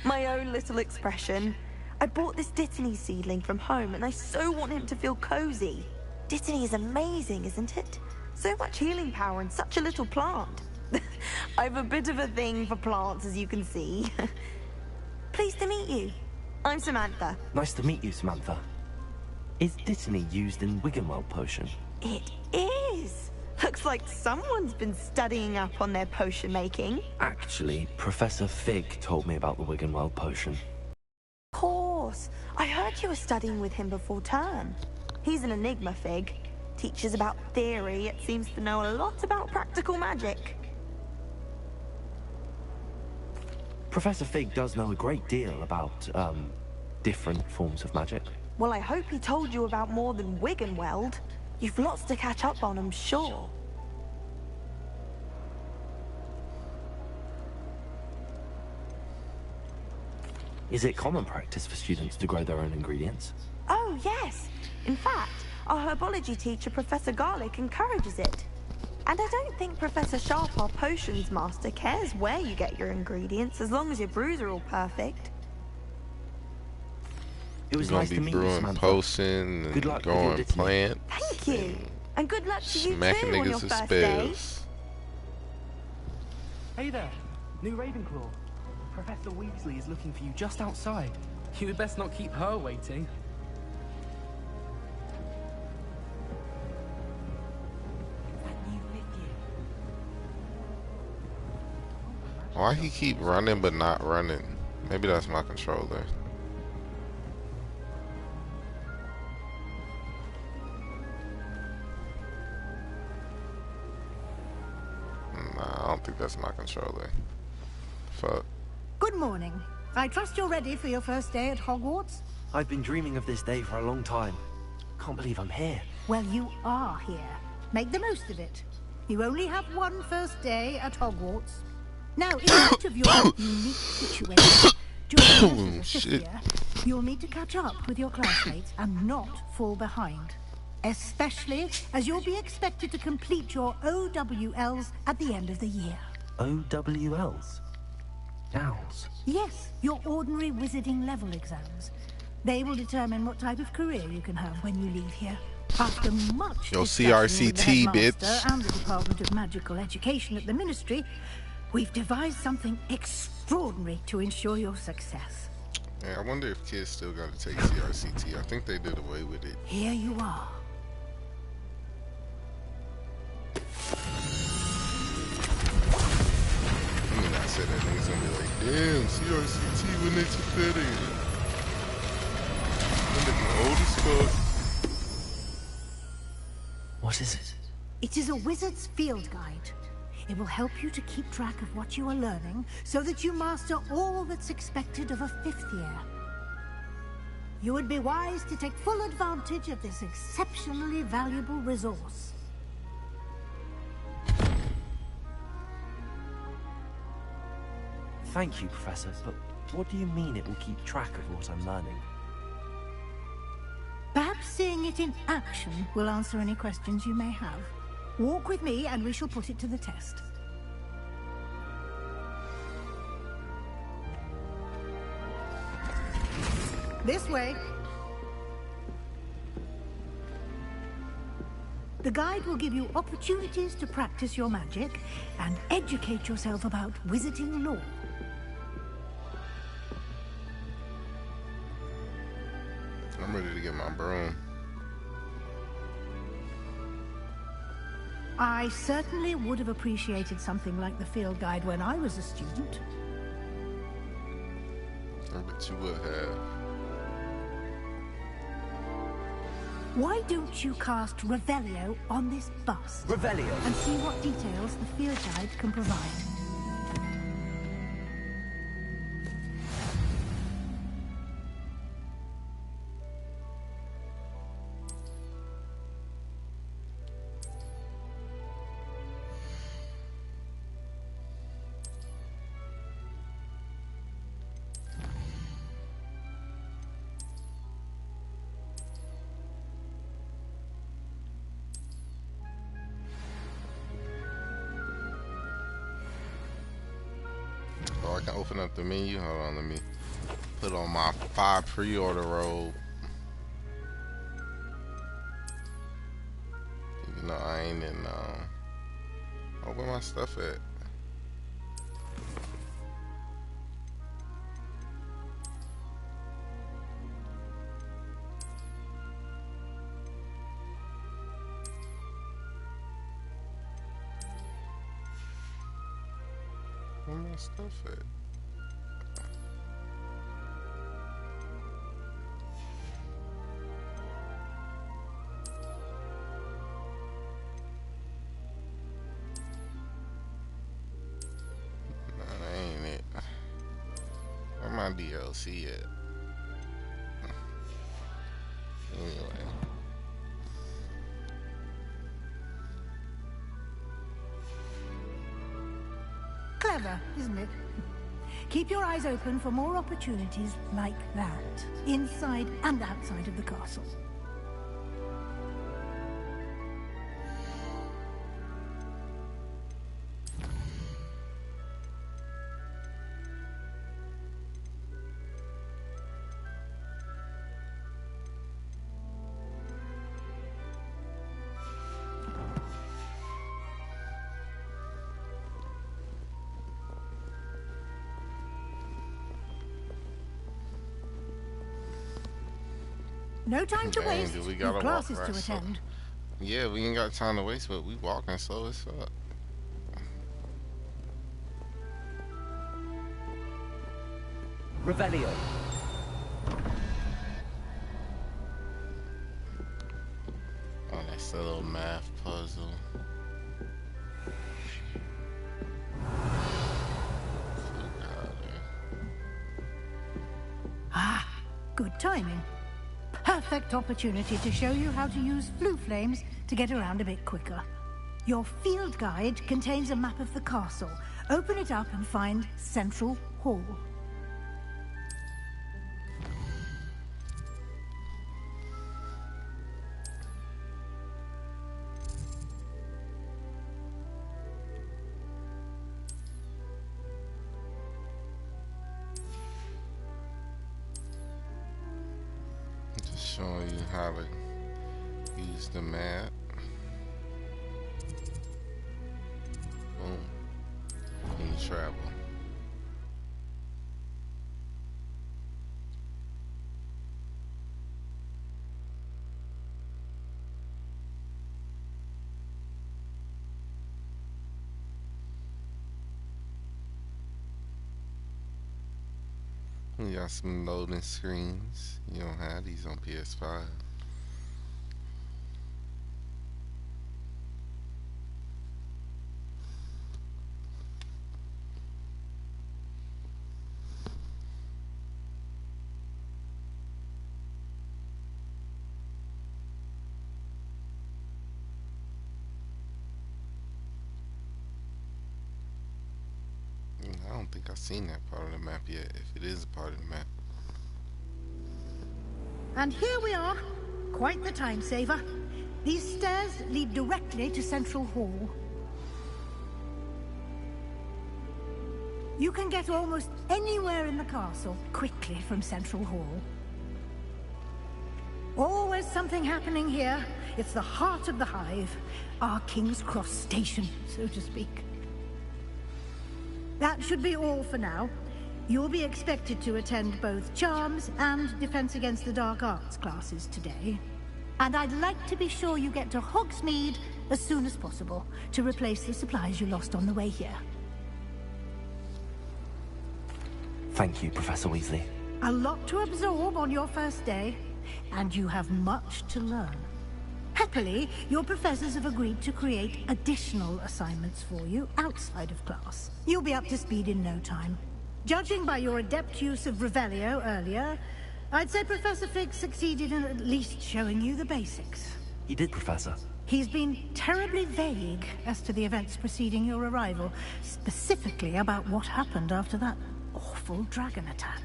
My own little expression. I bought this Dittany seedling from home and I so want him to feel cozy. Dittany is amazing, isn't it? So much healing power in such a little plant. I've a bit of a thing for plants, as you can see. Pleased to meet you. I'm Samantha. Nice to meet you, Samantha. Is Dittany used in Wiggenweld potion? It is. Looks like someone's been studying up on their potion making. Actually, Professor Fig told me about the Wiggenweld potion. Of course. I heard you were studying with him before term. He's an enigma, Fig. Teaches about theory, yet seems to know a lot about practical magic. Professor Fig does know a great deal about, different forms of magic. Well, I hope he told you about more than Wiggenweld. You've lots to catch up on, I'm sure. Is it common practice for students to grow their own ingredients? Oh, yes. In fact, our herbology teacher, Professor Garlick, encourages it. And I don't think Professor Sharp, our potions master, cares where you get your ingredients, as long as your brews are all perfect. It was nice to meet you, Samantha. Potion and good luck growing with your plants. Thank you. And good luck to you Smacking too on your niggas with first day. spells. Hey there, new Ravenclaw. Professor Weasley is looking for you just outside. You had best not keep her waiting. Why he keep running but not running? Maybe that's my controller. Nah, I don't think that's my controller. Fuck. Good morning. I trust you're ready for your first day at Hogwarts? I've been dreaming of this day for a long time. Can't believe I'm here. Well, you are here. Make the most of it. You only have one first day at Hogwarts. Now, in light of your unique situation, during the fifth year, you'll need to catch up with your classmates and not fall behind. Especially as you'll be expected to complete your OWLs at the end of the year. OWLs? Owls? Yes, your ordinary wizarding level exams. They will determine what type of career you can have when you leave here. After much Yo, discussion with the CRCT, headmaster bitch. and the Department of Magical Education at the Ministry, we've devised something extraordinary to ensure your success. Yeah, I wonder if kids still gotta take CRCT. I think they did away with it. Here you are. I mean, I said that niggas gonna be like, damn, CRCT, when they took that in. That nigga old as fuck. What is it? It is a wizard's field guide. It will help you to keep track of what you are learning so that you master all that's expected of a fifth year. You would be wise to take full advantage of this exceptionally valuable resource. Thank you, Professor, but what do you mean it will keep track of what I'm learning? Perhaps seeing it in action will answer any questions you may have. Walk with me and we shall put it to the test. This way. The guide will give you opportunities to practice your magic and educate yourself about wizarding lore. I'm ready to get my broom. I certainly would have appreciated something like the field guide when I was a student. I bet you would have. Why don't you cast Revelio on this bust? Revelio. And see what details the field guide can provide. Oh, I can open up the menu. Hold on, let me put on my 5 pre-order robe. Even though I ain't in, oh, where my stuff at? Where my stuff at? Nah, that ain't it. Where my DLC at? Anyway. Clever, isn't it? Keep your eyes open for more opportunities like that, inside and outside of the castle. No time to waste. Dude, we Your gotta classes walk to right slow. attend. Yeah, we ain't got time to waste, but we walking slow as fuck. Revelio. Oh, that's a little math puzzle. Ah, good timing. Perfect opportunity to show you how to use flue flames to get around a bit quicker. Your field guide contains a map of the castle. Open it up and find Central Hall. Just showing you how to use the map. Boom. When you travel. We got some loading screens. You don't have these on PS5. I don't think I've seen that part of the map yet, if it is a part of the map. And here we are. Quite the time saver. These stairs lead directly to Central Hall. You can get almost anywhere in the castle quickly from Central Hall. Always something happening here. It's the heart of the hive. Our King's Cross station, so to speak. That should be all for now. You'll be expected to attend both Charms and Defense Against the Dark Arts classes today. And I'd like to be sure you get to Hogsmeade as soon as possible to replace the supplies you lost on the way here. Thank you, Professor Weasley. A lot to absorb on your first day, and you have much to learn. Happily, your professors have agreed to create additional assignments for you outside of class. You'll be up to speed in no time. Judging by your adept use of Revelio earlier, I'd say Professor Fig succeeded in at least showing you the basics. He did, Professor. He's been terribly vague as to the events preceding your arrival, specifically about what happened after that awful dragon attack.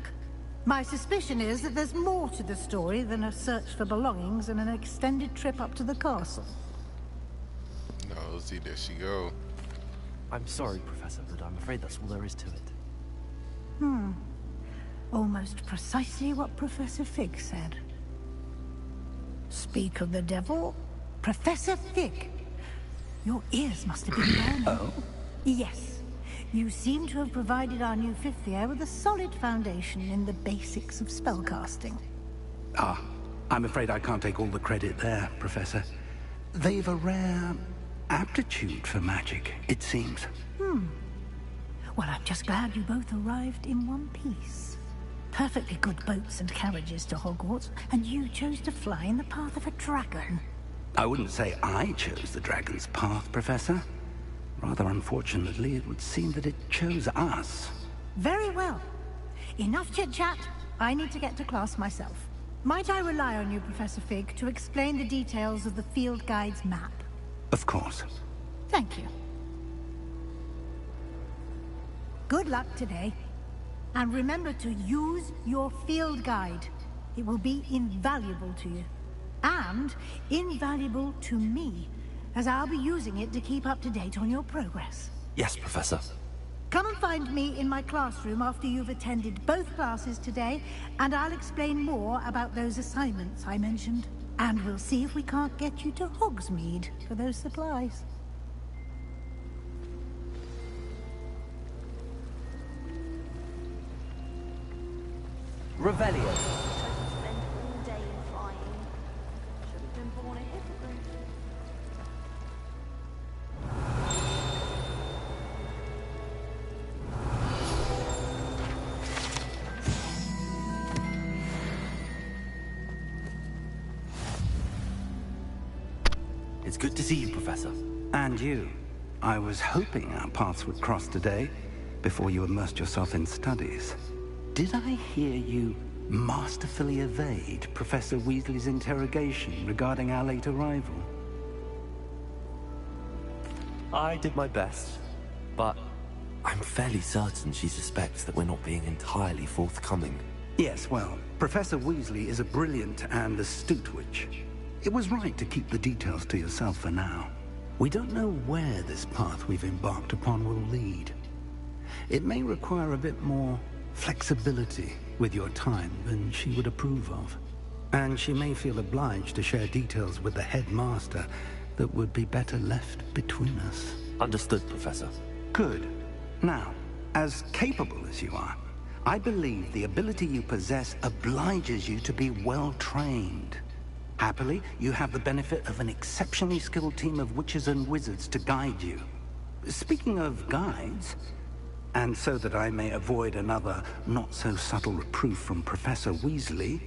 My suspicion is that there's more to the story than a search for belongings and an extended trip up to the castle. No, see, there she go. I'm sorry, Professor, but I'm afraid that's all there is to it. Almost precisely what Professor Fig said. Speak of the devil, Professor Fig. Your ears must have been burning. Oh? Yes. You seem to have provided our new fifth year with a solid foundation in the basics of spellcasting. Ah, I'm afraid I can't take all the credit there, Professor. They've a rare aptitude for magic, it seems. Well, I'm just glad you both arrived in one piece. Perfectly good boats and carriages to Hogwarts, and you chose to fly in the path of a dragon. I wouldn't say I chose the dragon's path, Professor. Rather unfortunately, it would seem that it chose us. Very well. Enough chit-chat. I need to get to class myself. Might I rely on you, Professor Fig, to explain the details of the field guide's map? Of course. Thank you. Good luck today. And remember to use your field guide. It will be invaluable to you. And invaluable to me, as I'll be using it to keep up to date on your progress. Yes, Professor. Come and find me in my classroom after you've attended both classes today, and I'll explain more about those assignments I mentioned. And we'll see if we can't get you to Hogsmeade for those supplies. Revelio. Spend all day in flying. Should have been born a hippogriff. It's good to see you, Professor. And you. I was hoping our paths would cross today, before you immersed yourself in studies. Did I hear you masterfully evade Professor Weasley's interrogation regarding our late arrival? I did my best, but I'm fairly certain she suspects that we're not being entirely forthcoming. Yes, well, Professor Weasley is a brilliant and astute witch. It was right to keep the details to yourself for now. We don't know where this path we've embarked upon will lead. It may require a bit more flexibility with your time than she would approve of. And she may feel obliged to share details with the headmaster that would be better left between us. Understood, Professor. Good. Now, as capable as you are, I believe the ability you possess obliges you to be well trained. Happily, you have the benefit of an exceptionally skilled team of witches and wizards to guide you. Speaking of guides, and so that I may avoid another not-so-subtle reproof from Professor Weasley,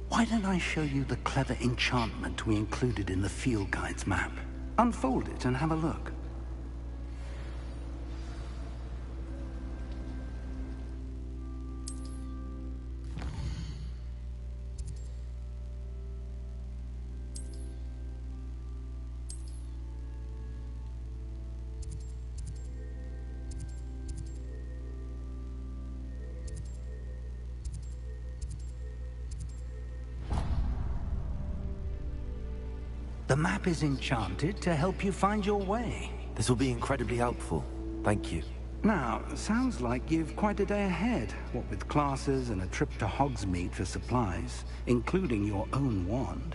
why don't I show you the clever enchantment we included in the field guide's map? Unfold it and have a look. The map is enchanted to help you find your way. This will be incredibly helpful. Thank you. Now, sounds like you've quite a day ahead, what with classes and a trip to Hogsmeade for supplies, including your own wand.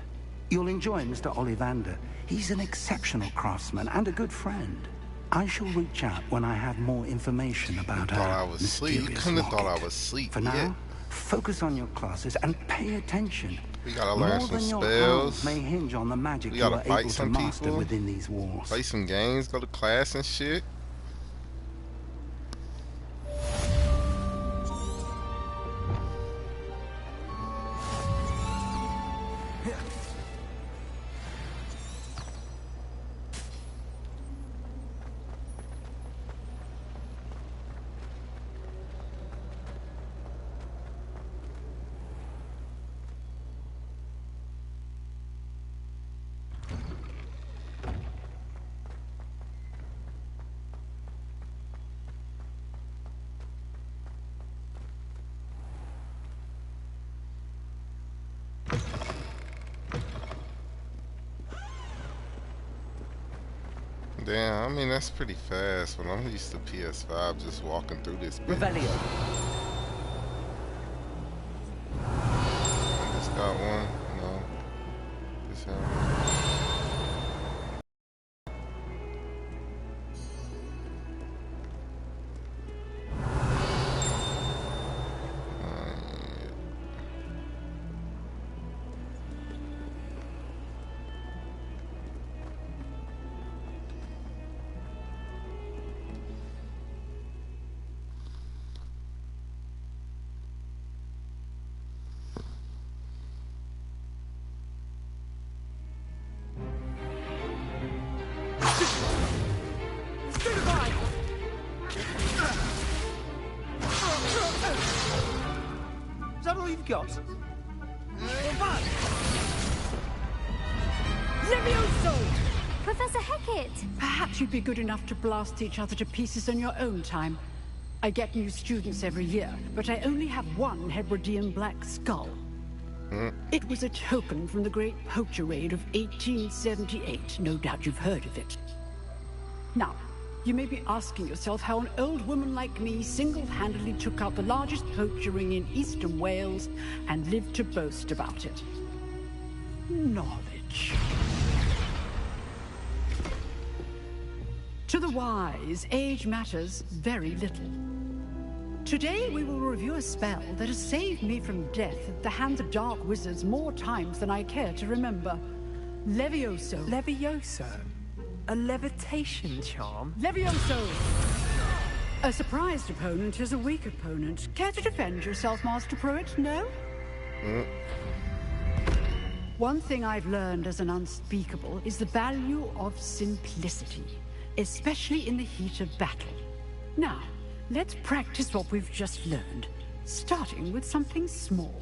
You'll enjoy Mr. Ollivander. He's an exceptional craftsman and a good friend. I shall reach out when I have more information about our mysterious You couldn't have thought I locket. was asleep. For now, focus on your classes and pay attention. We gotta learn More some than your spells. arms may hinge on the magic We you gotta are fight able to some master people. within these walls. Play some games, go to class and shit. Damn, I mean that's pretty fast, but I'm used to PS5 just walking through this bitch. Revelio. I just got one. No. This happened. Is that all you've got? Levioso! Professor Hecat! Perhaps you'd be good enough to blast each other to pieces on your own time. I get new students every year, but I only have one Hebridean black skull. It was a token from the Great Poacher Raid of 1878. No doubt you've heard of it. Now, you may be asking yourself how an old woman like me single-handedly took out the largest poacher ring in eastern Wales and lived to boast about it. Knowledge. To the wise, age matters very little. Today we will review a spell that has saved me from death at the hands of dark wizards more times than I care to remember. Levioso. Levioso? A levitation charm? Levioso! A surprised opponent is a weak opponent. Care to defend yourself, Master Pruitt? No? One thing I've learned as an unspeakable is the value of simplicity, especially in the heat of battle. Now, let's practice what we've just learned, starting with something small.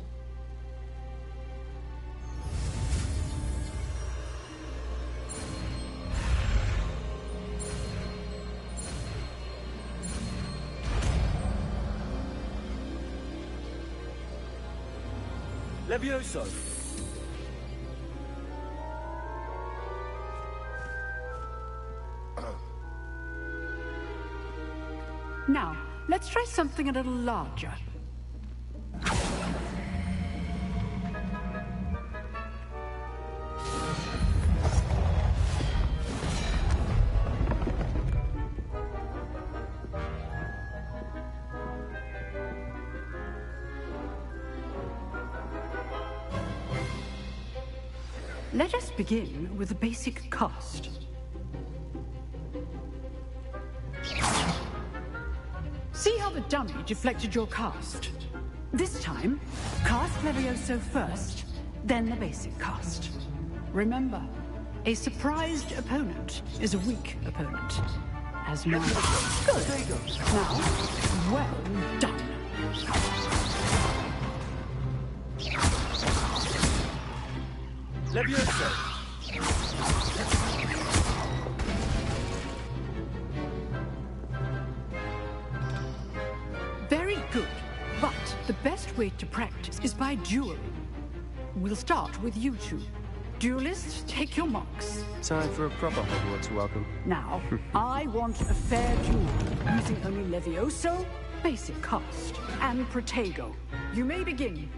Levioso! Now, let's try something a little larger. Let us begin with the basic cast. See how the dummy deflected your cast? This time, cast Levioso first, then the basic cast. Remember, a surprised opponent is a weak opponent. As now. Good. Now, well done. Levioso! Very good. But the best way to practice is by dueling. We'll start with you two. Duelists, take your marks. Time for a proper Hogwarts welcome. Now, I want a fair duel, using only Levioso, basic cast, and Protego. You may begin.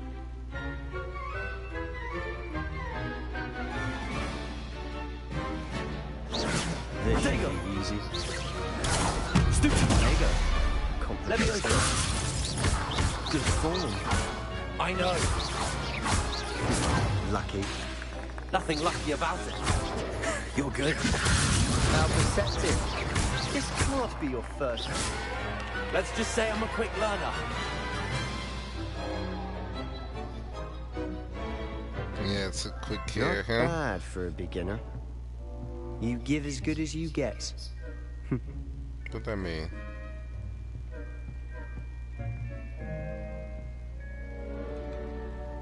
This should be easy. Stupid Protego. Levioso. Good form. I know. Lucky. Nothing lucky about it. You're good. How perceptive. This can't be your first. Let's just say I'm a quick learner. Yeah, it's a quick care, Not huh? bad for a beginner. You give as good as you get. What that mean?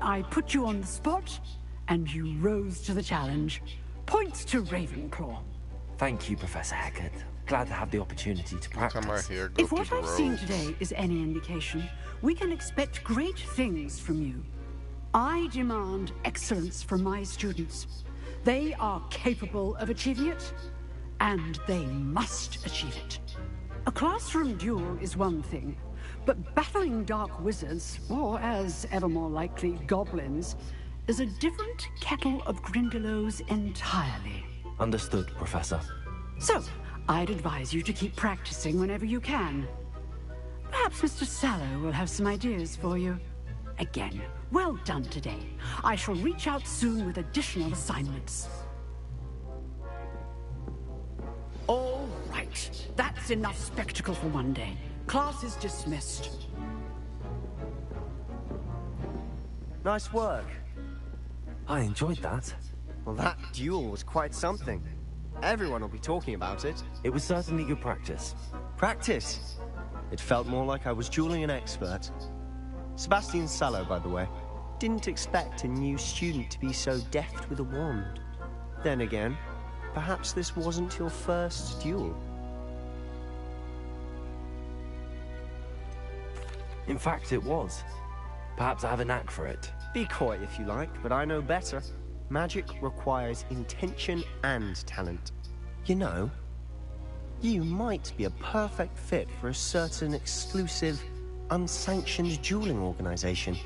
I put you on the spot, and you rose to the challenge. Points to Ravenclaw. Thank you, Professor Haggard. Glad to have the opportunity to practice. Come right here, go If what I've seen today is any indication, we can expect great things from you. I demand excellence from my students. They are capable of achieving it, and they must achieve it. A classroom duel is one thing, but battling dark wizards, or as ever more likely, goblins, is a different kettle of Grindylows entirely. Understood, Professor. So, I'd advise you to keep practicing whenever you can. Perhaps Mr. Sallow will have some ideas for you. Again, well done today. I shall reach out soon with additional assignments. All right, that's enough spectacle for one day. Class is dismissed. Nice work. I enjoyed that. Well, that duel was quite something. Everyone will be talking about it. It was certainly good practice. Practice? It felt more like I was dueling an expert. Sebastian Sallow, by the way. Didn't expect a new student to be so deft with a wand. Then again, perhaps this wasn't your first duel. In fact, it was. Perhaps I have a knack for it. Be coy if you like, but I know better. Magic requires intention and talent. You know, you might be a perfect fit for a certain exclusive, unsanctioned dueling organization.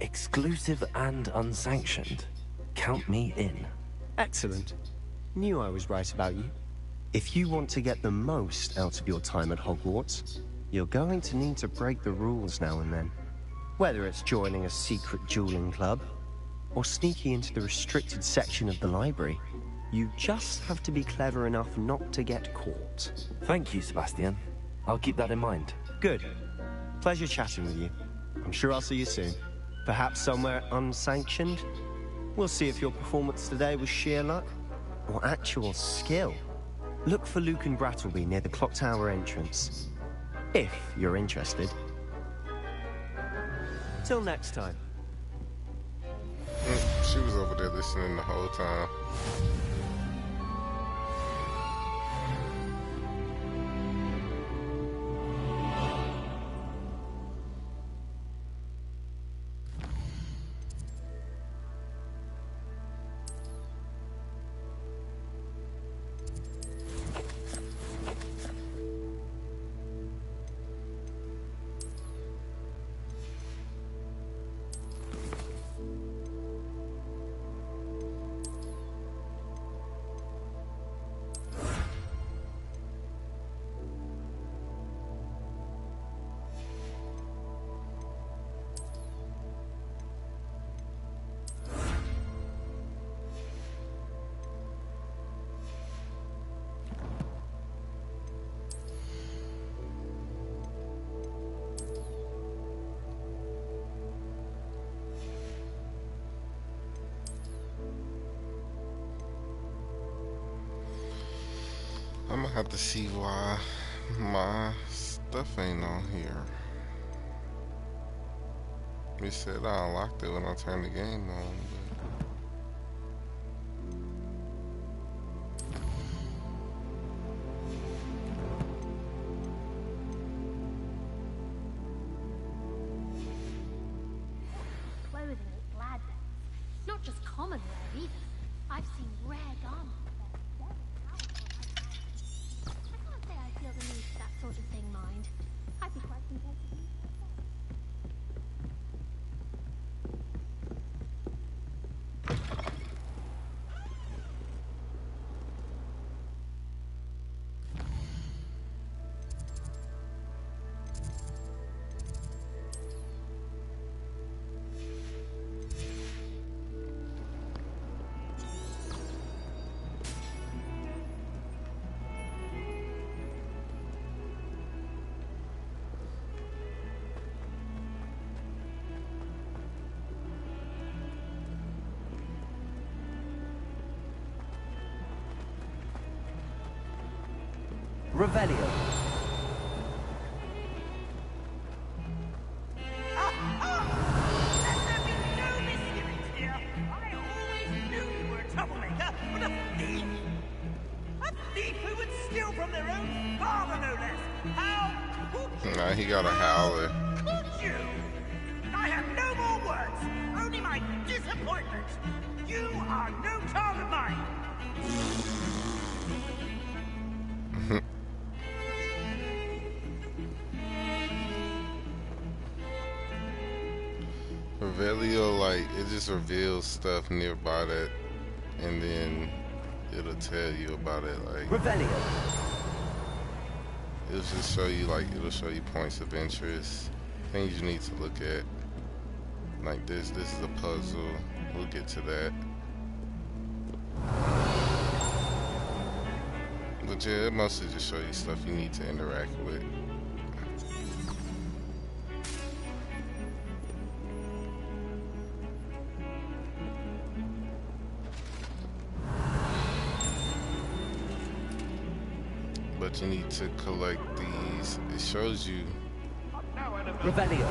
Exclusive and unsanctioned. Count me in. Excellent. Knew I was right about you. If you want to get the most out of your time at Hogwarts, you're going to need to break the rules now and then. Whether it's joining a secret dueling club, or sneaking into the restricted section of the library, you just have to be clever enough not to get caught. Thank you, Sebastian. I'll keep that in mind. Good. Pleasure chatting with you. I'm sure I'll see you soon. Perhaps somewhere unsanctioned? We'll see if your performance today was sheer luck, or actual skill. Look for Luke and Brattleby near the Clock Tower entrance. If you're interested. Till next time. She was over there listening the whole time. I'm gonna have to see why my stuff ain't on here. It said I unlocked it when I turned the game on. Clothing is glad common rare either. I've seen rare garments that are very powerful. I can't say I feel the need for that sort of thing, mind. I'd be quite content to use it myself. Revelio. Nah, he got a howler. You! I have no more words, only my disappointment. You are no child of mine. Revelio, like, it just reveals stuff nearby that, and then it'll tell you about it, like. Revelio. It'll just show you, like, it'll show you points of interest, things you need to look at. Like this is a puzzle. We'll get to that. But yeah, it mostly just show you stuff you need to interact with. But you need to collect these. It shows you. Revelio.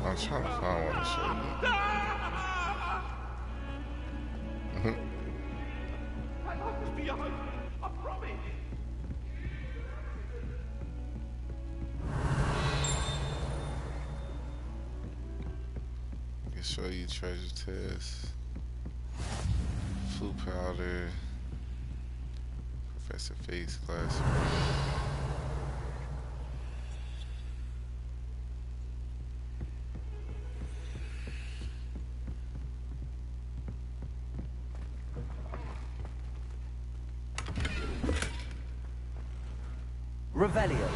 I'm trying to find one to show you. I can show you treasure test, food powder, Professor Fake's classroom. Revelio.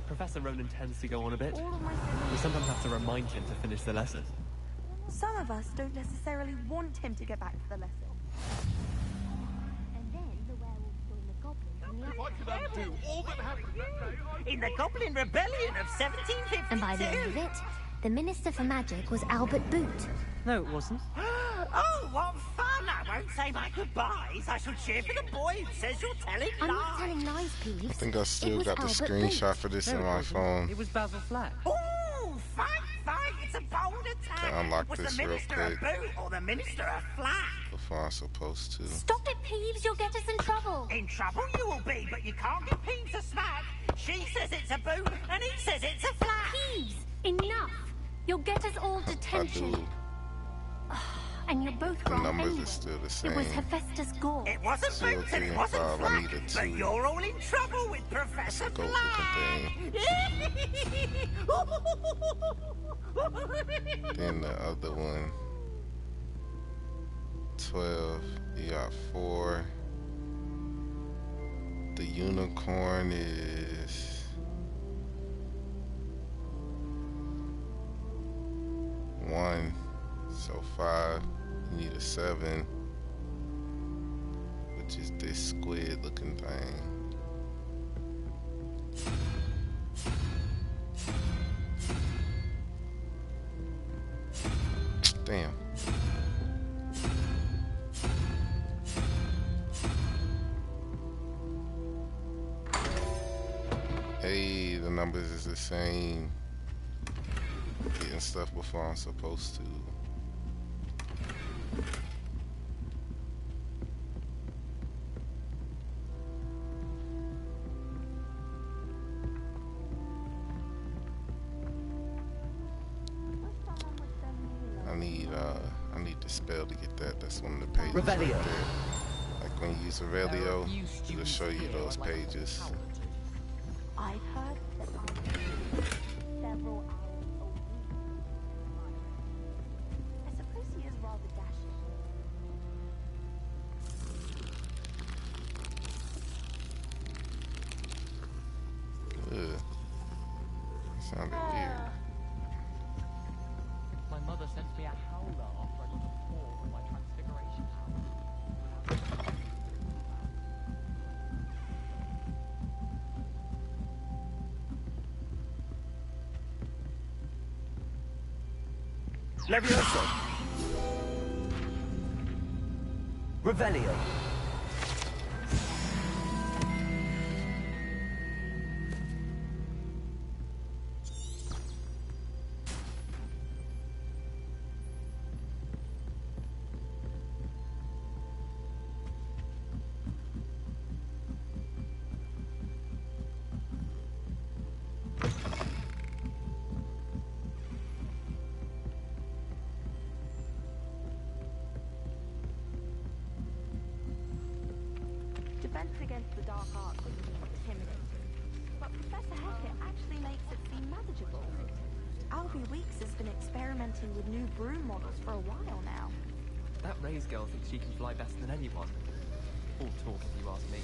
Professor Ronan tends to go on a bit. All of my We sometimes have to remind him to finish the lesson. Some of us don't necessarily want him to get back to the lesson. And then the werewolves join the goblins and the If I could undo all that happened that day, In the Goblin Rebellion of 1752. And by the end of it, the Minister for Magic was Albert Boot. No, it wasn't. Oh, what fun! I won't say my goodbyes. I shall cheer for the boy who says you're telling I'm lies. not telling lies, Peeves. I think I still got the screenshot for this in my phone. It was Basil Flack. Oh, fight! It's a bold attack. Can I unlock Was this the real Minister quick? a boot or the Minister a flack? Before I'm supposed to. Stop it, Peeves. You'll get us in trouble. In trouble you will be, but you can't get Peeves to smack. She says it's a boot, and he says it's a flack. Peeves, enough. You'll get us all detention. I do. And you're both The wrong numbers anyway. are still the same. It was Hephaestus Gore. It wasn't 0, boot 3, and it and wasn't 5. I flack, need a but 2. you're all in trouble with Professor That's a goat Flack. Then the other one. 12. You got 4. The unicorn is 1. So 5. You need a 7. Which is this squid looking thing. Damn. Hey, the numbers is the same. getting stuff before I'm supposed to. I need the spell to get that. That's one of the pages right there. Like when you use Revelio, it'll show you those pages. I've heard that several hours a week. I suppose he is rather dashing. Ugh. That sounded weird. My mother sent me a howler after I got a 4 on my transfiguration hour. Levioso. Revelio. Defense against the dark arts is intimidating, but Professor Hackett actually makes it seem manageable. Albie Weeks has been experimenting with new broom models for a while now. That Ray's girl thinks she can fly better than anyone. All talk if you ask me.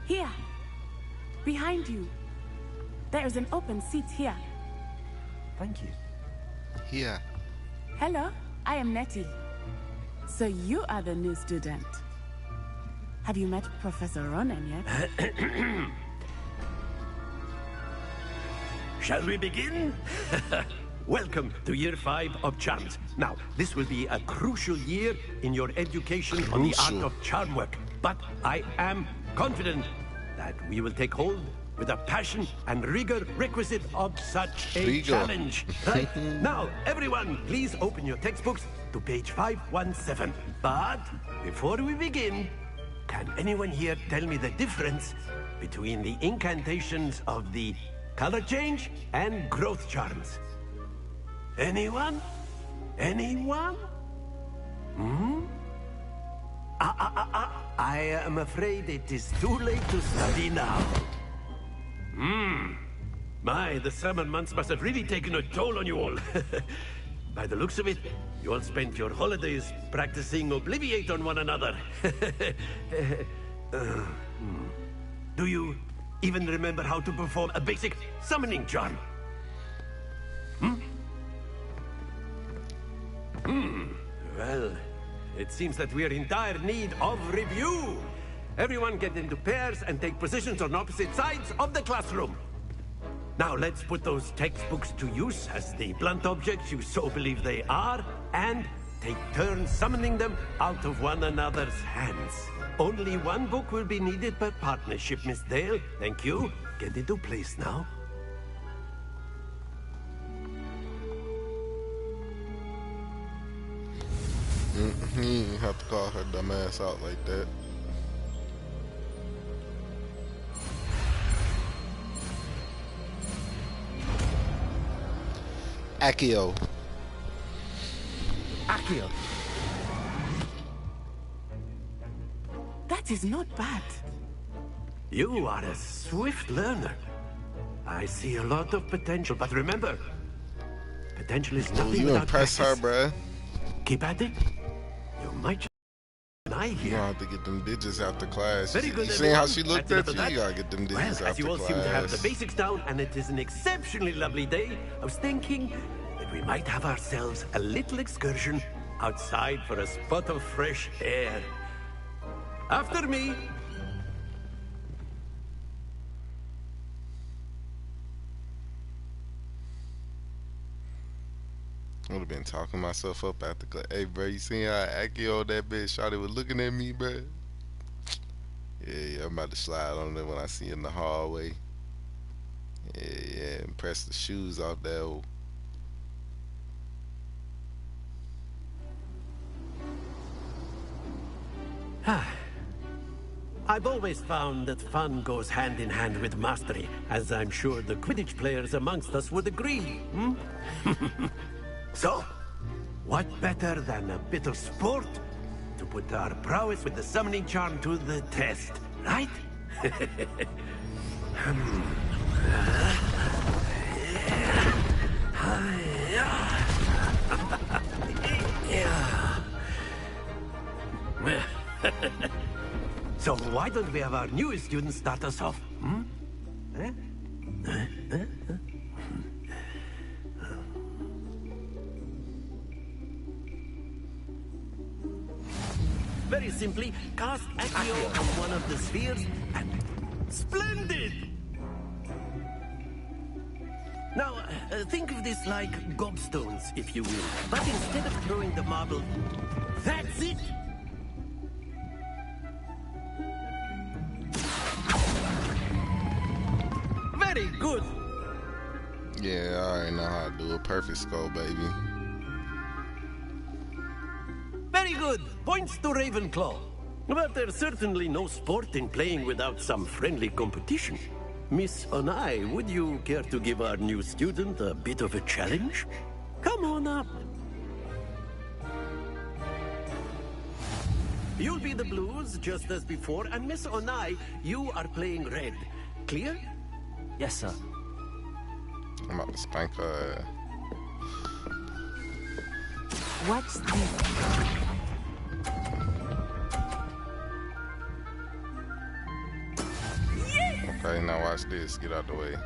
Here. Behind you. There is an open seat here. Thank you. Here. Hello, I am Nettie. So you are the new student. Have you met Professor Ronan yet? Shall we begin? Welcome to Year 5 of Charms. Now, this will be a crucial year in your education on the art of charm work. But I am confident that we will take hold with the passion and rigor requisite of such a challenge. Right? Now, everyone, please open your textbooks to page 517. But before we begin, can anyone here tell me the difference between the incantations of the color change and growth charms? Anyone? Anyone? I am afraid it is too late to study now. My, the summer months must have really taken a toll on you all. By the looks of it, you all spent your holidays practicing Obliviate on one another. Do you even remember how to perform a basic summoning charm? Well, it seems that we are in dire need of review. Everyone get into pairs and take positions on opposite sides of the classroom. Now let's put those textbooks to use as the blunt objects you so believe they are, and take turns summoning them out of one another's hands. Only one book will be needed per partnership, Miss Dale. Thank you. Get into place now. You didn't have to call her dumb ass out like that. Accio. Accio. That is not bad. You are a swift learner. I see a lot of potential, but remember, potential is nothing You without impress her, practice. bruh. Keep at it. You might just an eye here. You have to get them digits after class. Very good, You see how everyone. she looked That's at enough you? of You gotta get them Well, digits as after you all class. seem to have the basics down, and it is an exceptionally lovely day, I was thinking that we might have ourselves a little excursion outside for a spot of fresh air. After me. I would have been talking myself up after class. Hey, bro, you seen how Aki on that bitch? Shawty was looking at me, bro. Yeah, I'm about to slide on them when I see you in the hallway. Yeah, and press the shoes off that old. I've always found that fun goes hand in hand with mastery, as I'm sure the Quidditch players amongst us would agree, hmm? So, what better than a bit of sport to put our prowess with the summoning charm to the test, right? So why don't we have our newest student start us off? Hmm? Very simply, cast Accio on one of the spheres and... Splendid! Now, think of this like gobstones, if you will. But instead of throwing the marble... That's it! Very good! Yeah, I already know how to do a perfect skull, baby. Very good! Points to Ravenclaw. But there's certainly no sport in playing without some friendly competition. Miss Onai, would you care to give our new student a bit of a challenge? Come on up. You'll be the blues, just as before, and Miss Onai, you are playing red. Clear? Yes, sir. I'm about to spank her. What's this? Okay, now watch this. Get out the way.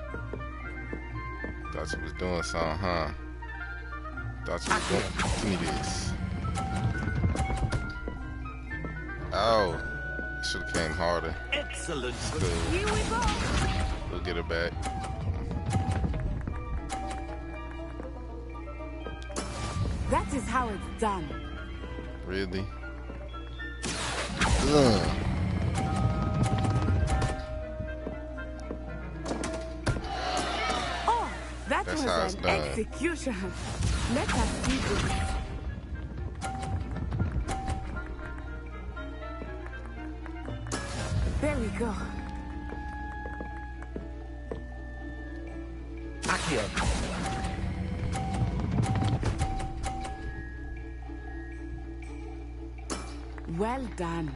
Thought you was doing something, huh? Thought you was doing. Give me this. Oh, should have came harder. Excellent. Good. Here we go. We'll get it back. That is how it's done. Really? Ugh. Oh, that That's was how it's an done. execution. Let us see this. There we go. Accio. Well done.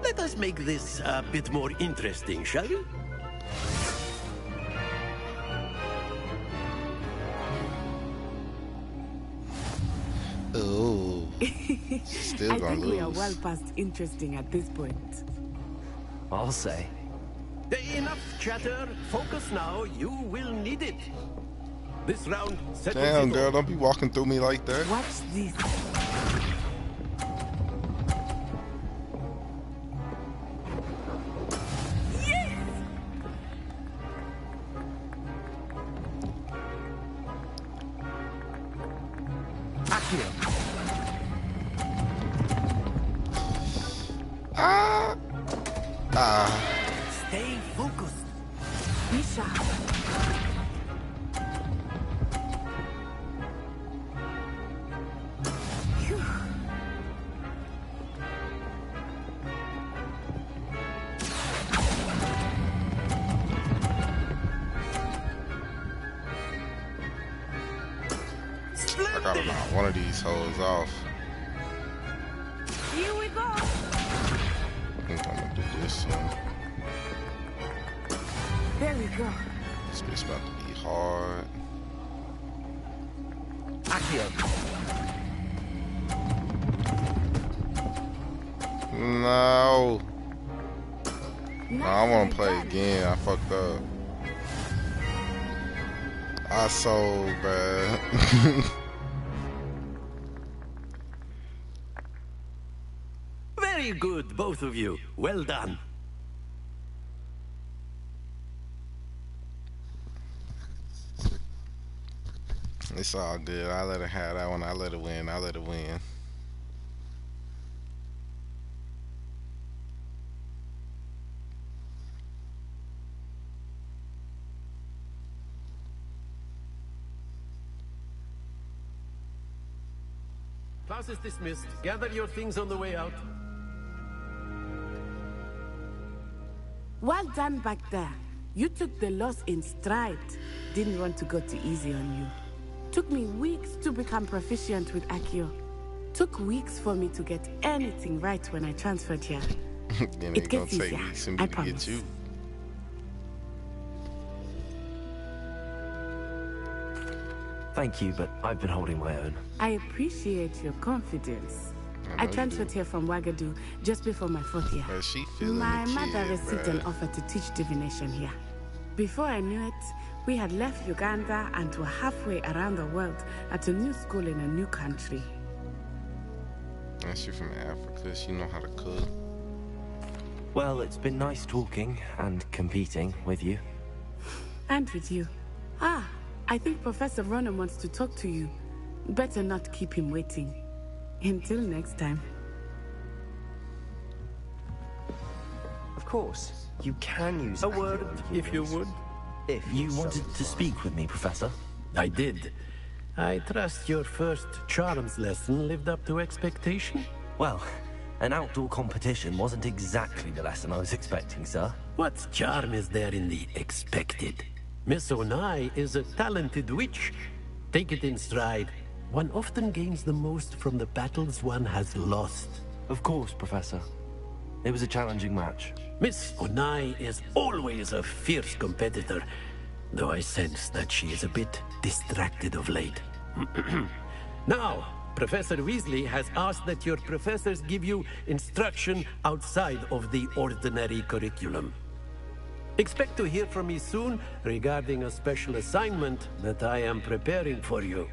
Let us make this a bit more interesting, shall we? Oh, still I gonna think we are lose. well past interesting at this point. I'll say. Enough chatter. Focus now. You will need it. This round, Damn, girl, don't be walking through me like that. Watch this. Stay focused. Be sharp. Phew. I gotta knock one of these hoes off. Here we go. I think I'm gonna do this one. There we go. This bitch about to be hard. Accio. No. No, I wanna play again. I fucked up. I sold, bruh. Very Very good, both of you. Well done. It's all good. I let her have that one. I let her win. I let her win. Class is dismissed. Gather your things on the way out. Well done back there. You took the loss in stride. Didn't want to go too easy on you. Took me weeks to become proficient with Accio. Took weeks for me to get anything right when I transferred here. Then It it's gonna gets take easier, weeks for me I to promise. get you. Thank you, but I've been holding my own. I appreciate your confidence. I I know you transferred do. here from Wagadu just before my 4th year. But she feeling My the mother kid, received an bruh. offer to teach divination here. Before I knew it, we had left Uganda and were halfway around the world at a new school in a new country. And she from Africa. She know how to cook. Well, it's been nice talking and competing with you. And with you. Ah, I think Professor Ronan wants to talk to you. Better not keep him waiting. Until next time. Of course, you can use A word, if you would. If You so wanted to speak with me, Professor? I did. I trust your first charms lesson lived up to expectation. Well, an outdoor competition wasn't exactly the lesson I was expecting, sir. What charm is there in the expected? Miss Onai is a talented witch. Take it in stride. One often gains the most from the battles one has lost. Of course, Professor. It was a challenging match. Miss Onai is always a fierce competitor, though I sense that she is a bit distracted of late. Now, Professor Weasley has asked that your professors give you instruction outside of the ordinary curriculum. Expect to hear from me soon regarding a special assignment that I am preparing for you.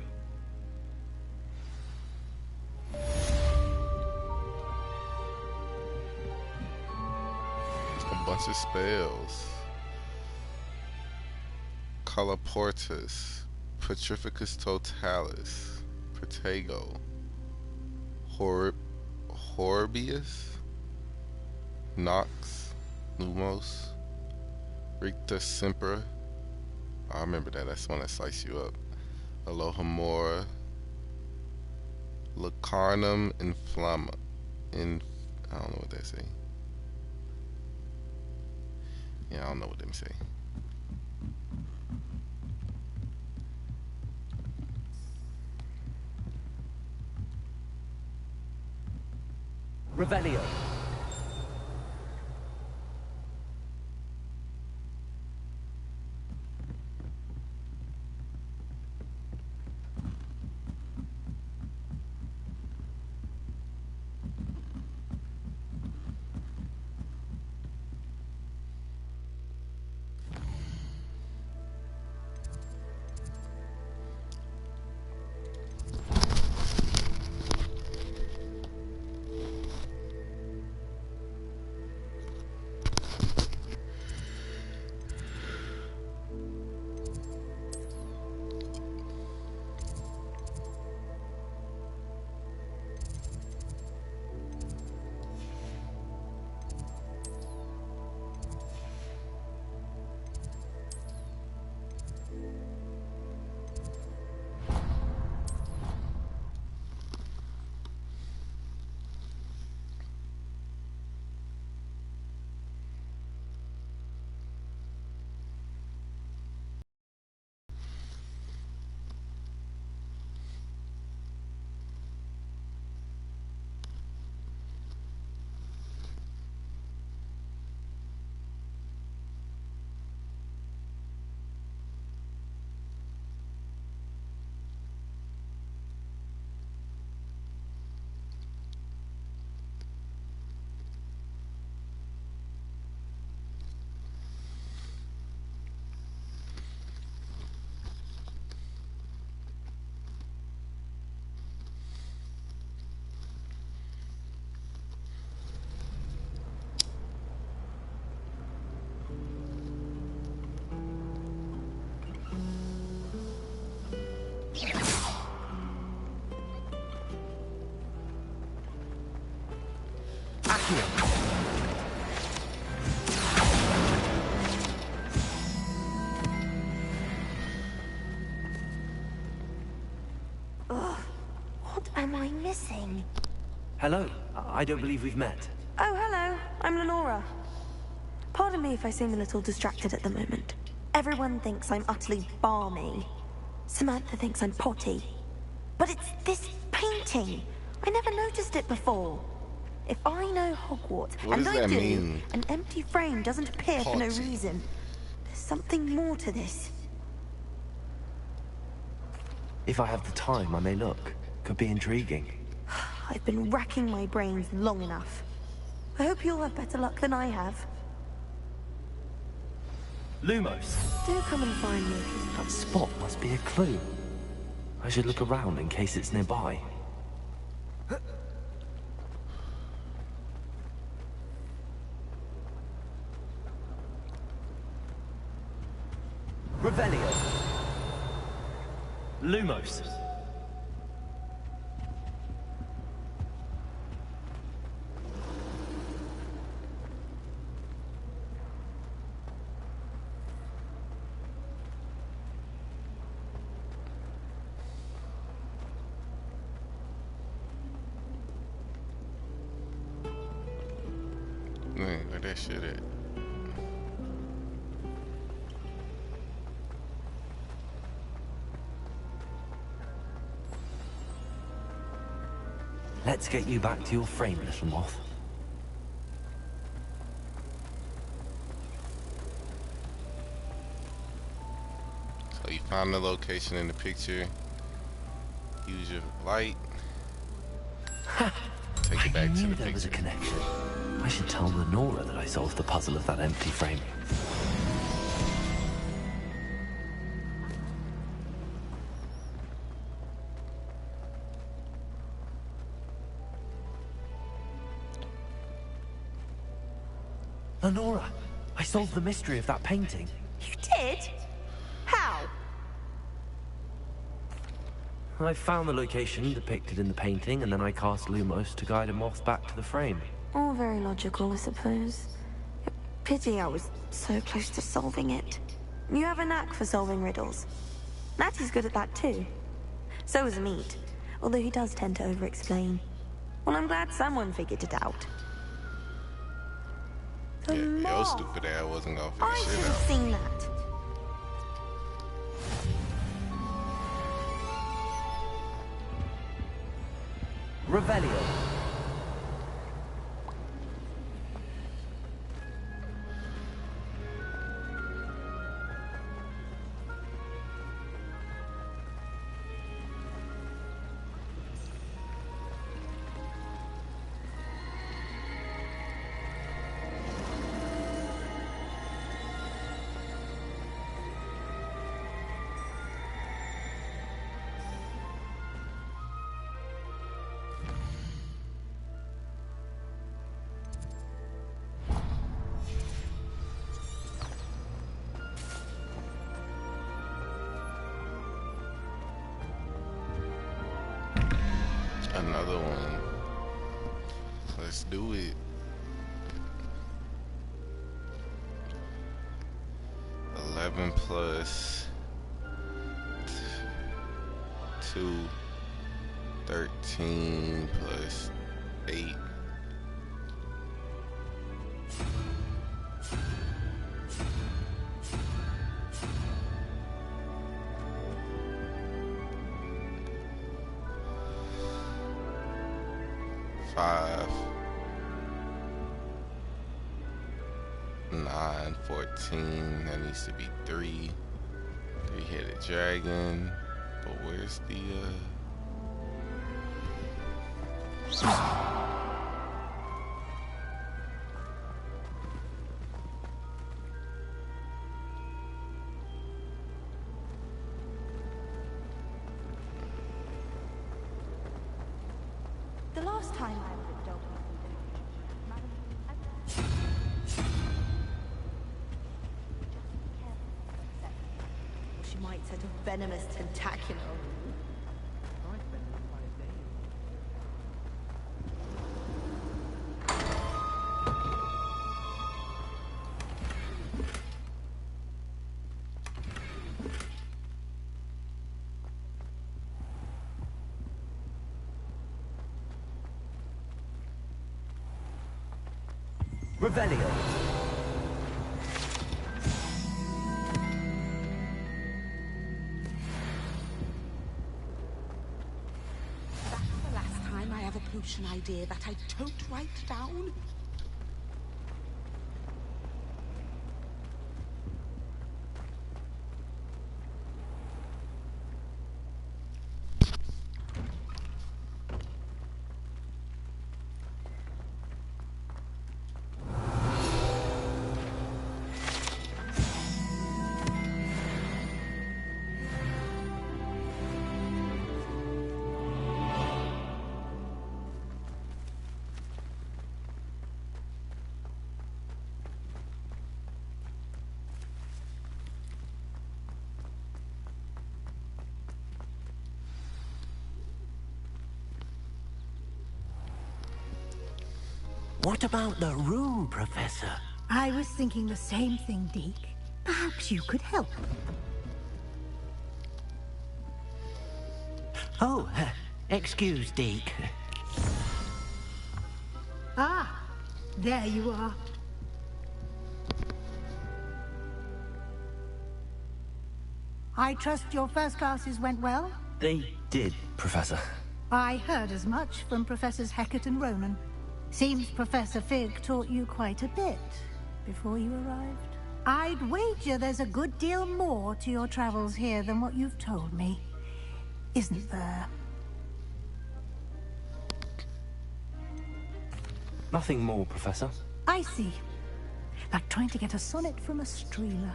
A bunch of spells. Colloportus, Petrificus Totalis, Protego, Horbius, Nox, Lumos, Ricta Sempra. I remember that. That's the one that slices you up. Alohomora, Lacarnum Inflamma. I don't know what they say. Yeah, I don't know what them say. Revelio. Accio. Ugh, what am I missing? Hello. I don't believe we've met. Oh, hello. I'm Lenora. Pardon me if I seem a little distracted at the moment. Everyone thinks I'm utterly balmy. Samantha thinks I'm potty. But it's this painting. I never noticed it before. If I know Hogwarts, What and does I that do, mean? an empty frame doesn't appear for no Potty. reason. There's something more to this. If I have the time, I may look. Could be intriguing. I've been racking my brains long enough. I hope you'll have better luck than I have. Lumos. Do come and find me. That spot must be a clue. I should look around in case it's nearby. Revelio. Lumos. Man, where that shit at? Let's get you back to your frame, little moth. So you find the location in the picture. Use your light. Take it back to the There was a picture. connection. I should tell Lenora that I solved the puzzle of that empty frame. Lenora, I solved the mystery of that painting. You did? How? I found the location depicted in the painting, and then I cast Lumos to guide a moth back to the frame. All very logical, I suppose. Pity I was so close to solving it. You have a knack for solving riddles. Natty's good at that too. So is Meat, although he does tend to over-explain. Well, I'm glad someone figured it out. The Yeah, your moth. stupid ass wasn't gonna I figure should shit have out. seen that. Revelio. Another one. Let's do it. $11 plus 2, 13 plus 8. Five, 9, 14. That needs to be 3. 3-headed dragon. But where's the The last time I was a dog, She might set a venomous tentacular on you. Revelio. That's the last time I have a potion idea that I don't write down. What about the room, Professor? I was thinking the same thing, Deke. Perhaps you could help. Oh, excuse, Deke. Ah, there you are. I trust your first classes went well? They did, Professor. I heard as much from Professors Hecat and Ronan. Seems Professor Fig taught you quite a bit before you arrived. I'd wager there's a good deal more to your travels here than what you've told me. Isn't there? Nothing more, Professor. I see. Like trying to get a sonnet from a streeler.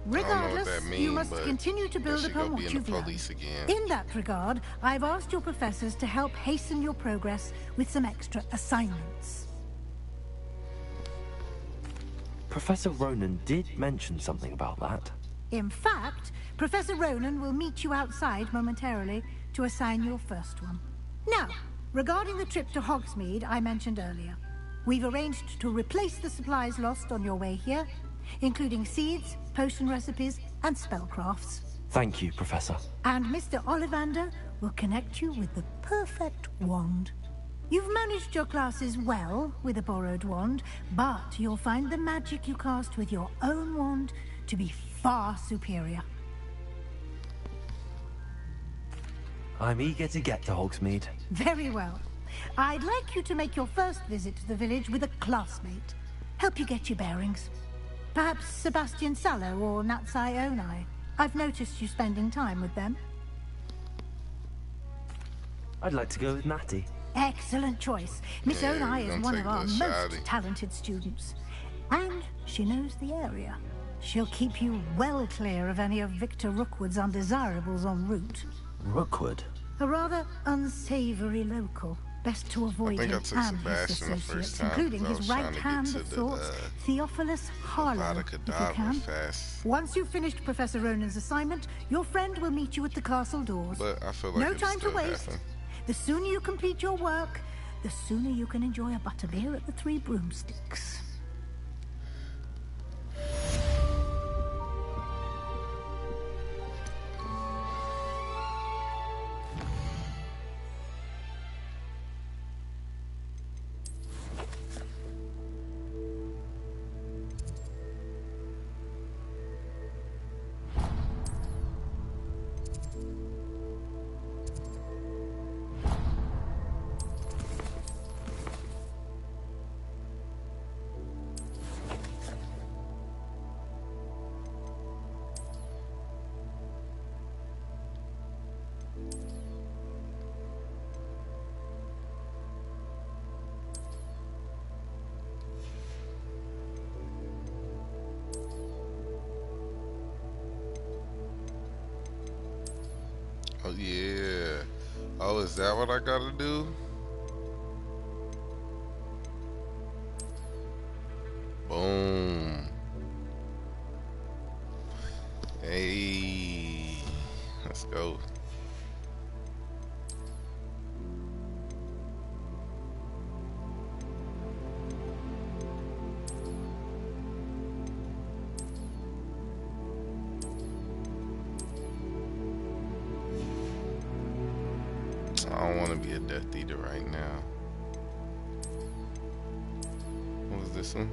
I don't know what Regardless, that means, you must but continue to I build guess you upon go what be in you've the learned. police again. In that regard, I've asked your professors to help hasten your progress with some extra assignments. Professor Ronan did mention something about that. In fact, Professor Ronan will meet you outside momentarily to assign your first one. Now, regarding the trip to Hogsmeade I mentioned earlier, we've arranged to replace the supplies lost on your way here, including seeds, potion recipes, and spellcrafts. Thank you, Professor. And Mr. Ollivander will connect you with the perfect wand. You've managed your classes well with a borrowed wand, but you'll find the magic you cast with your own wand to be far superior. I'm eager to get to Hogsmeade. Very well. I'd like you to make your first visit to the village with a classmate. Help you get your bearings. Perhaps Sebastian Sallow or Natsai Onai. I've noticed you spending time with them. I'd like to go with Natty. Excellent choice. Miss Yeah, Onai we're is gonna one take of our Miss most Shadi. talented students. And she knows the area. She'll keep you well clear of any of Victor Rookwood's undesirables en route. Rookwood? A rather unsavory local. Best to avoid I think I him took and his Sebastian the associates, first time, including 'cause I his was trying to right get hand to of the, sorts, Theophilus Harlow, Avada if you Kedavra can. fast. Once you've finished Professor Ronan's assignment, your friend will meet you at the castle doors. But I feel like no it'll time to still waste. happen. The sooner you complete your work, the sooner you can enjoy a butterbeer at the Three Broomsticks. Oh yeah. Oh, is that what I gotta do? Boom. Hey. Let's go. I don't want to be a Death Eater right now. What was this one?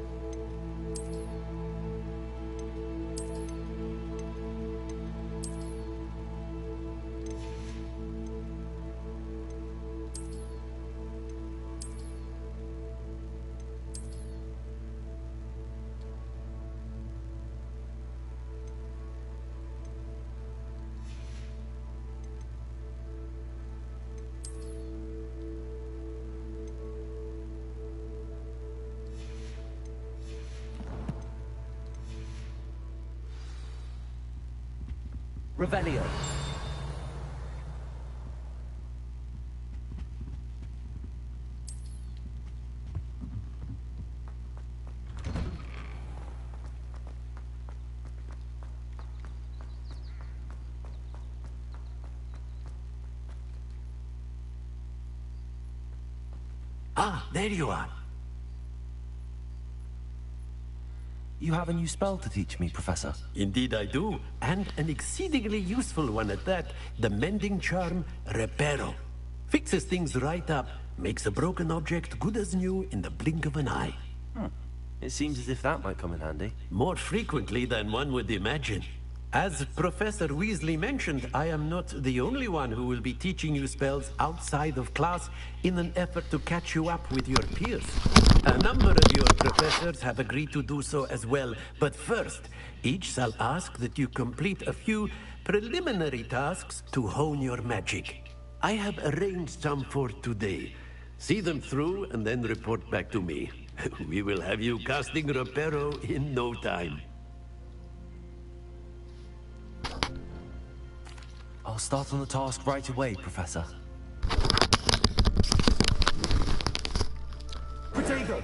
Revelio. Ah, there you are. You have a new spell to teach me, Professor. Indeed I do, and an exceedingly useful one at that. The mending charm, Reparo. Fixes things right up, makes a broken object good as new in the blink of an eye. It seems as if that might come in handy. More frequently than one would imagine. As Professor Weasley mentioned, I am not the only one who will be teaching you spells outside of class in an effort to catch you up with your peers. A number of your professors have agreed to do so as well, but first, each shall ask that you complete a few preliminary tasks to hone your magic. I have arranged some for today. See them through and then report back to me. We will have you casting Reparo in no time. I'll start on the task right away, Professor. Potato!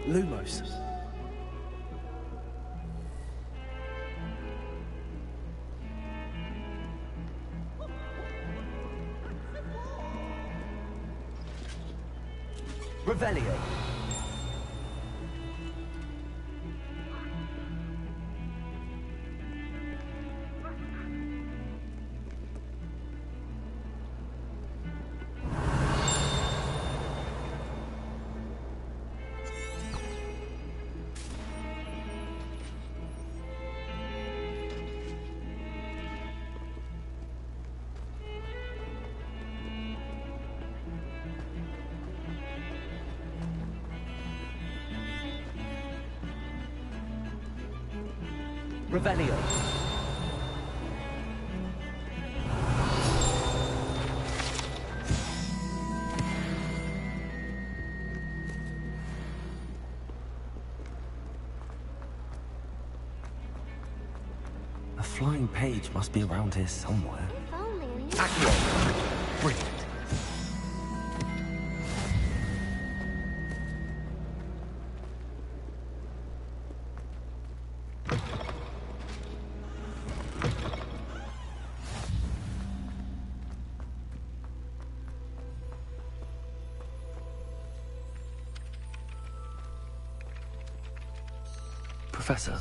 Lumos. Revelio. Revelio. flying page must be around here somewhere. If only I knew. Accio! Brilliant. Professor,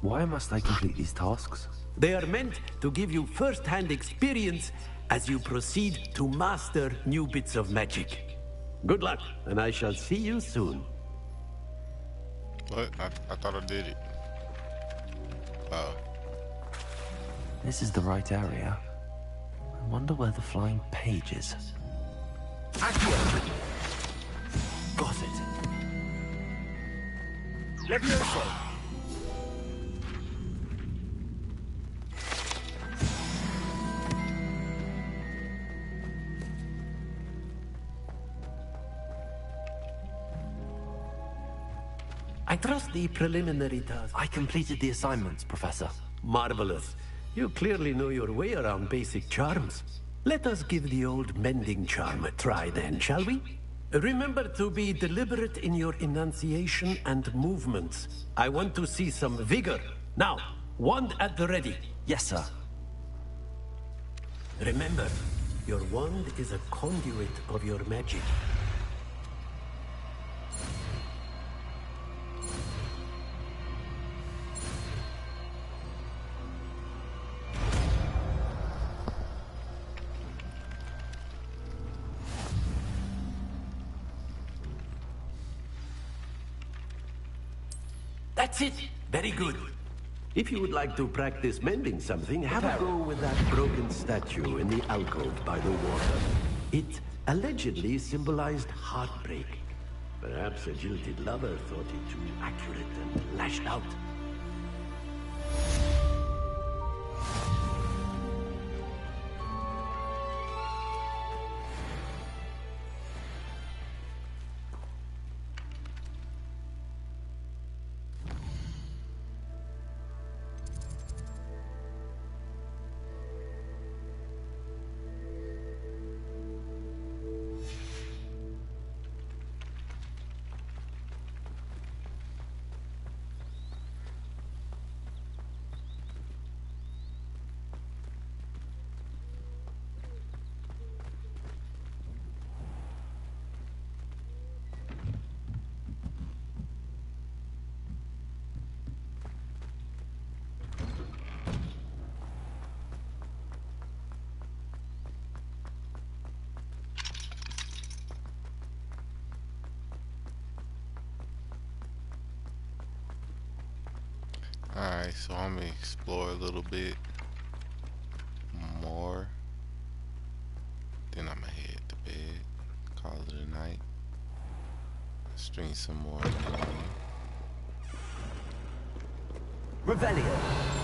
why must I complete these tasks? They are meant to give you first-hand experience as you proceed to master new bits of magic. Good luck, and I shall see you soon. What? I thought I did it. Oh. This is the right area. I wonder where the flying page is. Accio! Got it. Levioso! I trust the preliminary task. I completed the assignments, Professor. Marvelous. You clearly know your way around basic charms. Let us give the old mending charm a try then, shall we? Remember to be deliberate in your enunciation and movements. I want to see some vigor. Now, wand at the ready. Yes, sir. Remember, your wand is a conduit of your magic. That's it. Very good. If you would like to practice mending something, have a go with that broken statue in the alcove by the water. It allegedly symbolized heartbreak. Perhaps a jilted lover thought it too accurate and lashed out. Alright, so I'm gonna explore a little bit more. Then I'm gonna head to bed, call it a night, stream some more in the morning. Revelio.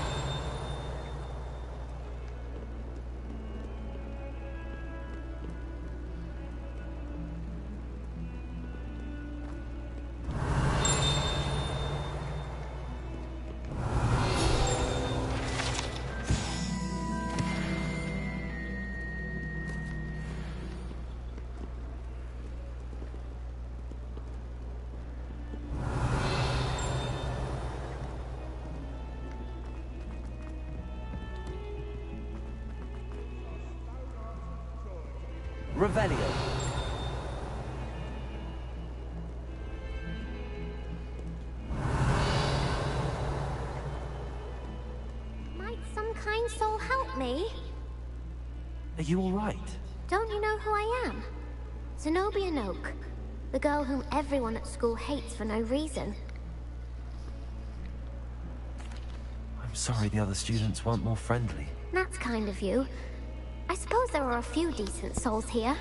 Revelio. Might some kind soul help me? Are you all right? Don't you know who I am? Zenobia Noak, the girl whom everyone at school hates for no reason. I'm sorry the other students weren't more friendly. That's kind of you. I suppose there are a few decent souls here.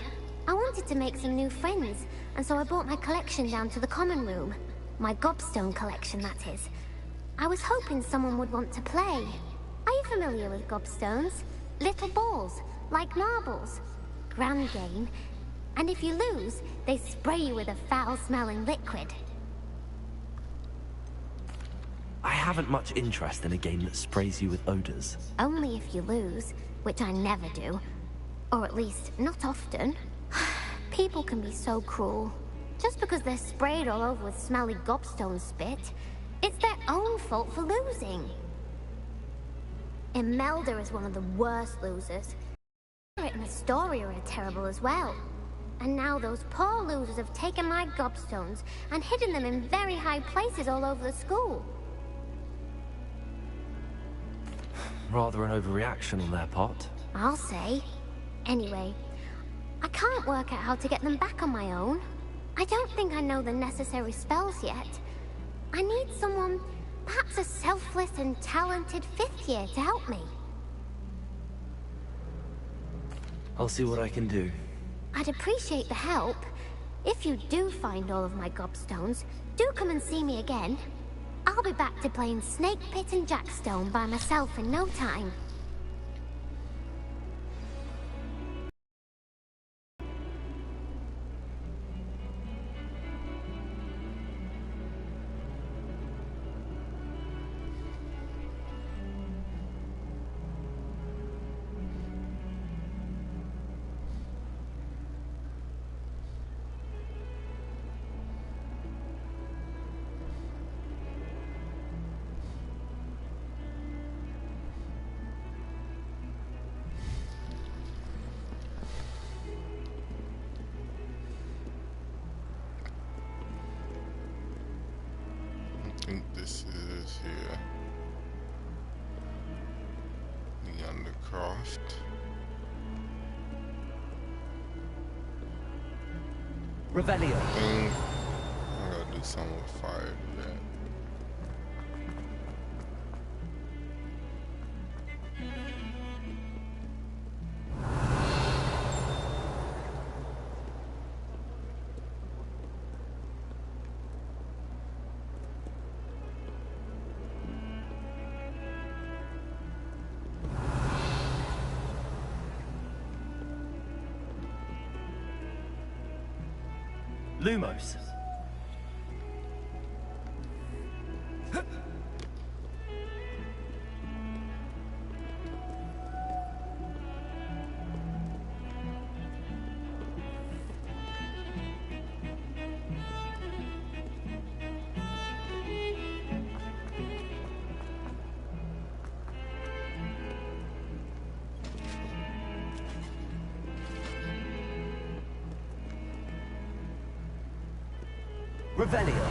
I wanted to make some new friends, and so I brought my collection down to the common room. My gobstone collection, that is. I was hoping someone would want to play. Are you familiar with gobstones? Little balls, like marbles. Grand game. And if you lose, they spray you with a foul-smelling liquid. I haven't much interest in a game that sprays you with odors. Only if you lose, which I never do. Or at least, not often. People can be so cruel. Just because they're sprayed all over with smelly gobstone spit, it's their own fault for losing. Imelda is one of the worst losers. Spirit and Astoria are terrible as well. And now those poor losers have taken my gobstones and hidden them in very high places all over the school. Rather an overreaction on their part. I'll say. Anyway, I can't work out how to get them back on my own. I don't think I know the necessary spells yet. I need someone, perhaps a selfless and talented 5th year to help me. I'll see what I can do. I'd appreciate the help. If you do find all of my gobstones, do come and see me again. I'll be back to playing Snake Pit and Jackstone by myself in no time. I think this is here. The Undercroft. Revelio. I gotta do something with fire to that. Lumos. Revelio.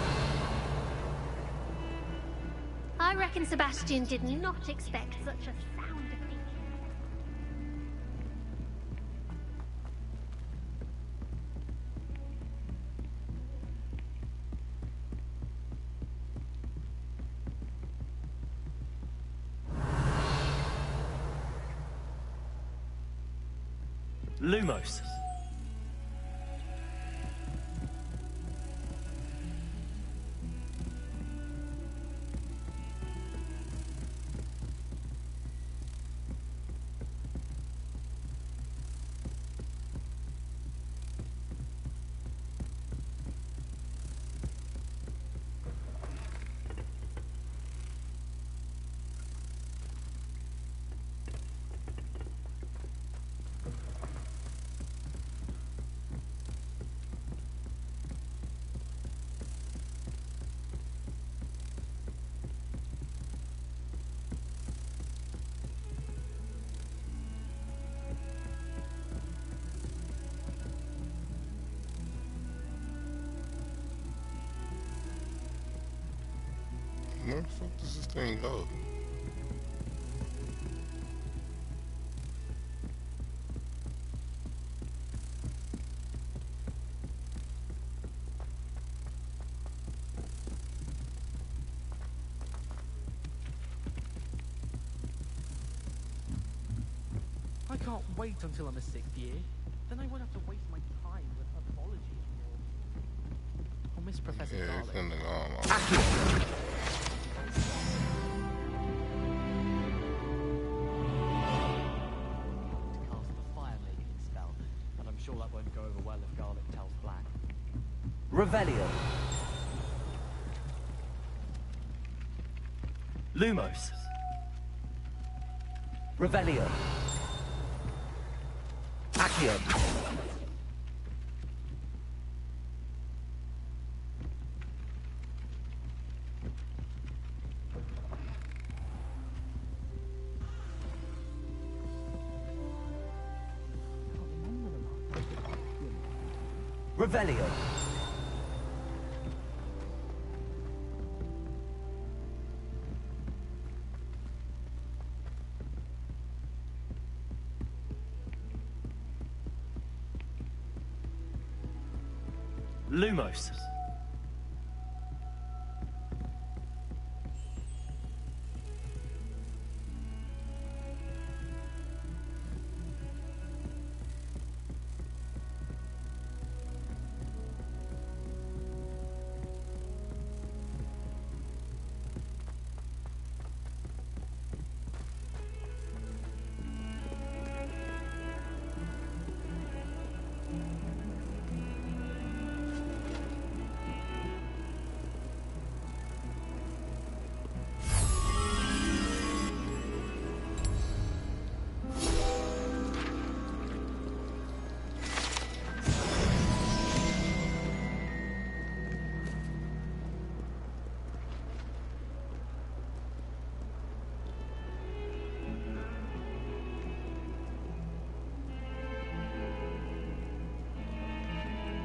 I reckon Sebastian did not expect such a sound defeat. Lumos. Where the fuck does this thing go? I can't wait until I'm a 6th year. Then I won't have to waste my time with herbology anymore. I'll miss Professor Yeah, it's Darling. gonna go on. Cast the fire-making spell, but I'm sure that won't go over well if Garlic tells Black. Revelio. Lumos. Revelio. Accio. Revelio. Lumos.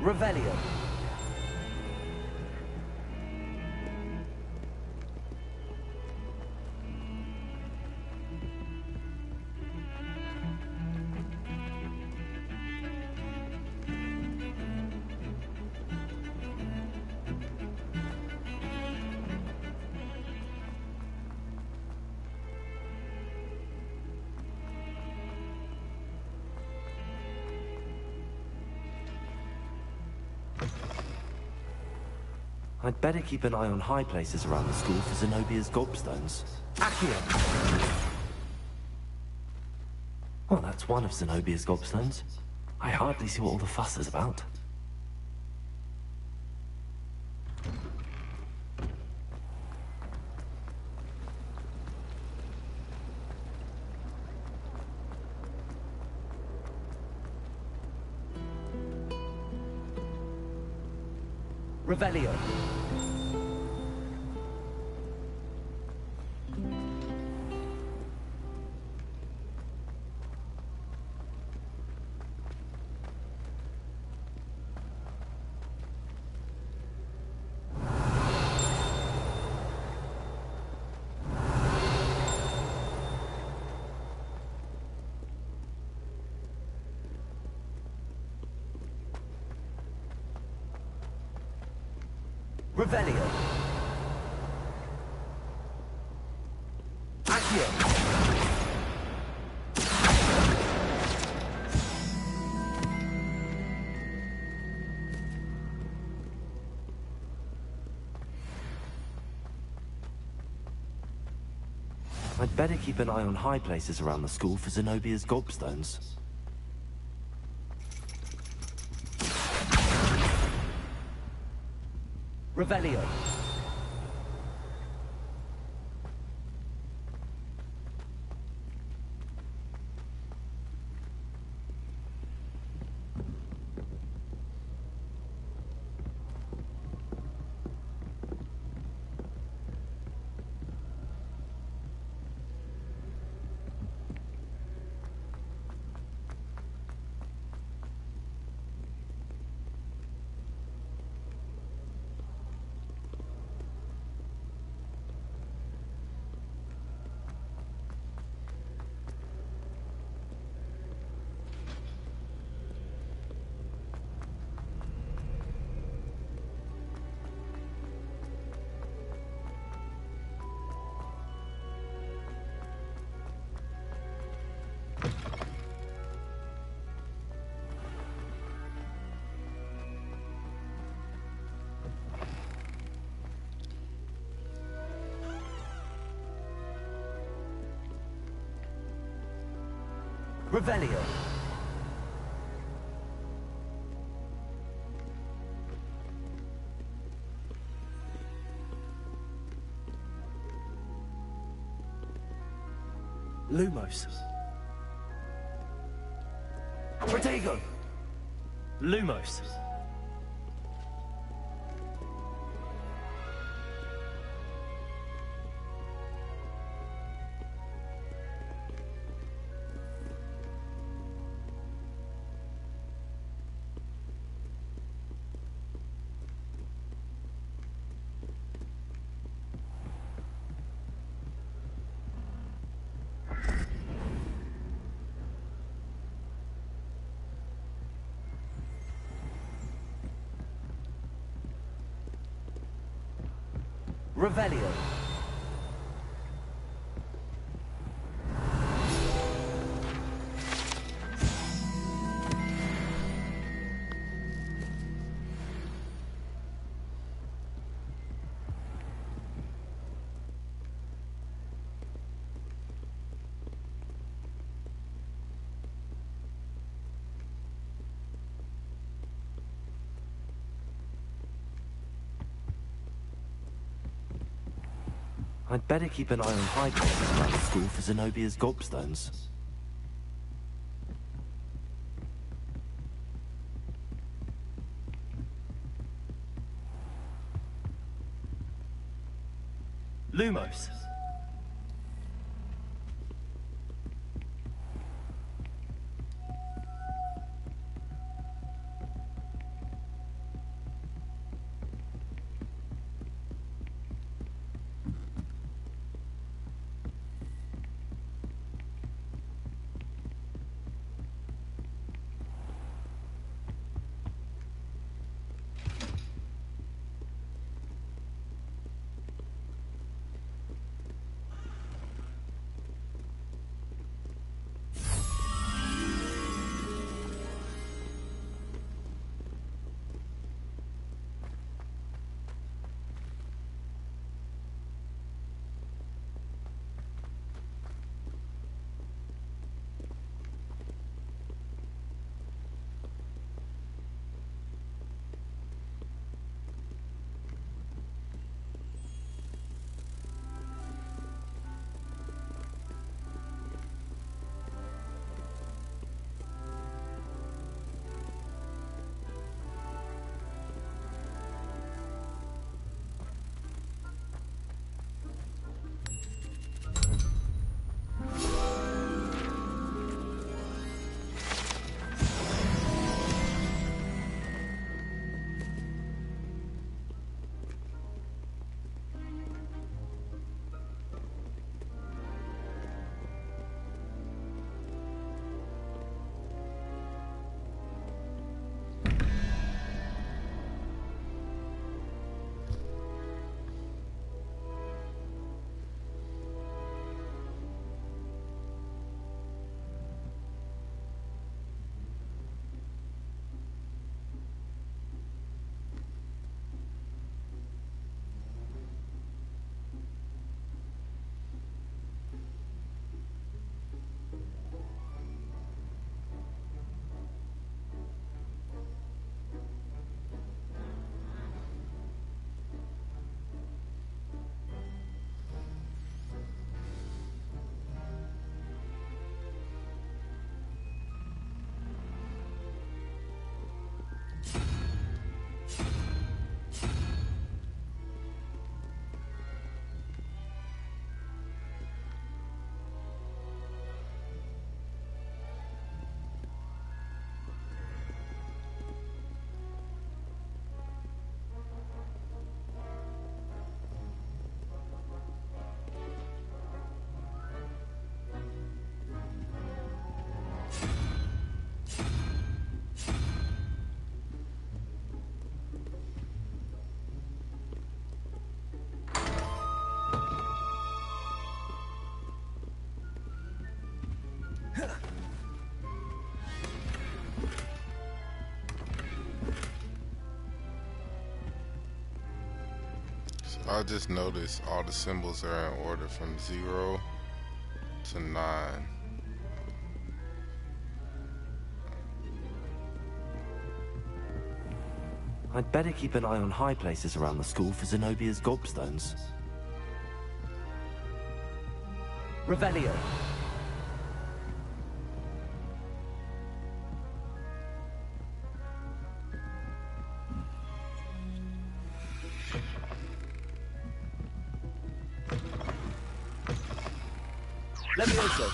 Revelio. I'd better keep an eye on high places around the school for Zenobia's gobstones. Accio! Well, that's one of Zenobia's gobstones. I hardly see what all the fuss is about. Revelio. Revelio. Accio. I'd better keep an eye on high places around the school for Zenobia's gobstones. Revelio. Revelio. Lumos. Protego! Lumos. Revelio. I'd better keep an eye on high places around the school for Zenobia's gobstones. Lumos. I just noticed all the symbols are in order from 0 to 9. I'd better keep an eye on high places around the school for Zenobia's gobstones. Revelio. Levioso.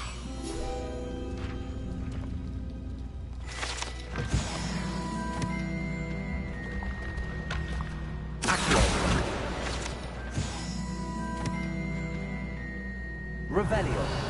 Accio. Revelio.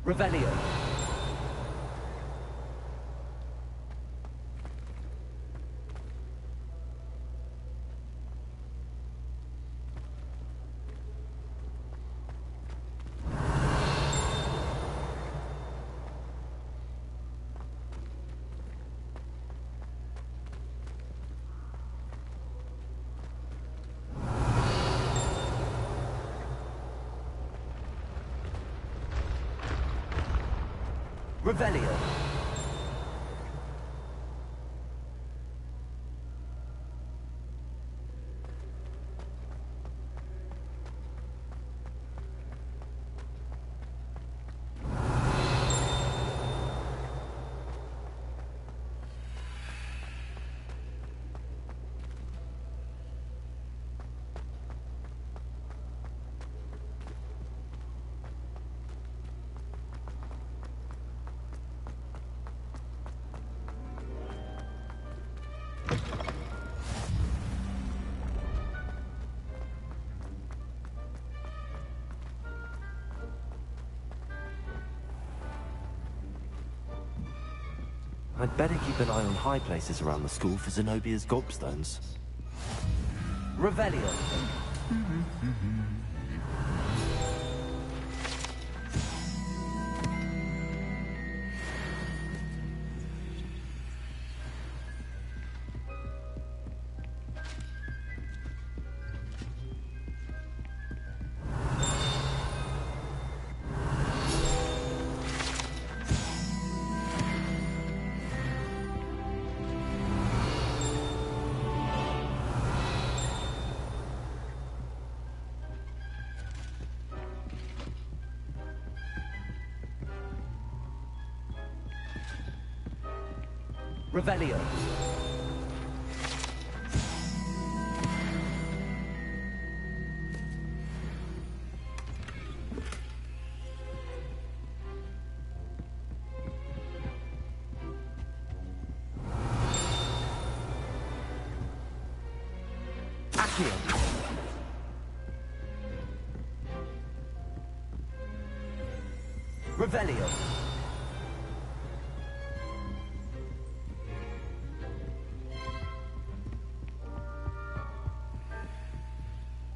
Revelio. Revelio. I'd better keep an eye on high places around the school for Zenobia's gobstones. Revelio. Revelio. Accio. Revelio.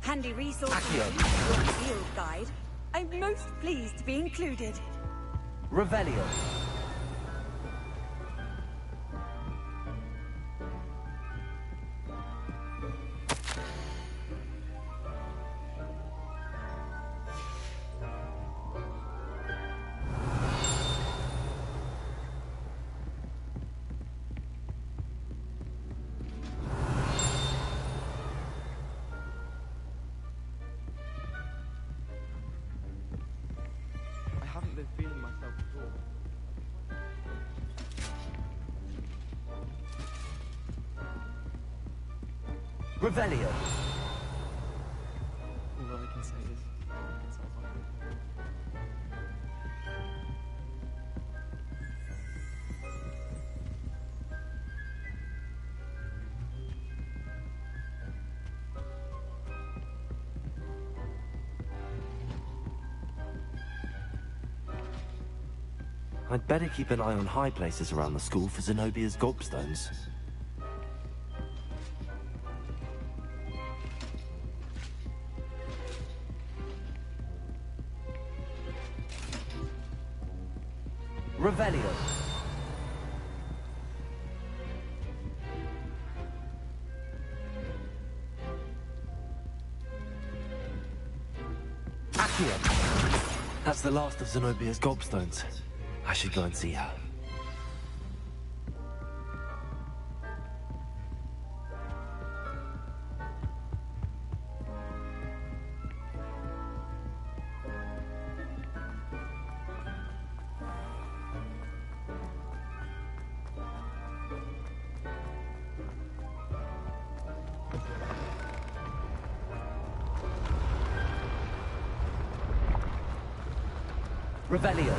Handy resource for your field guide. I'm most pleased to be included. Revelio. Feeling myself at all. Revelio. All I can say is, it sounds like it. I'd better keep an eye on high places around the school for Zenobia's gobstones. Revelio. Accio. That's the last of Zenobia's gobstones. I should go and see her. Revelio.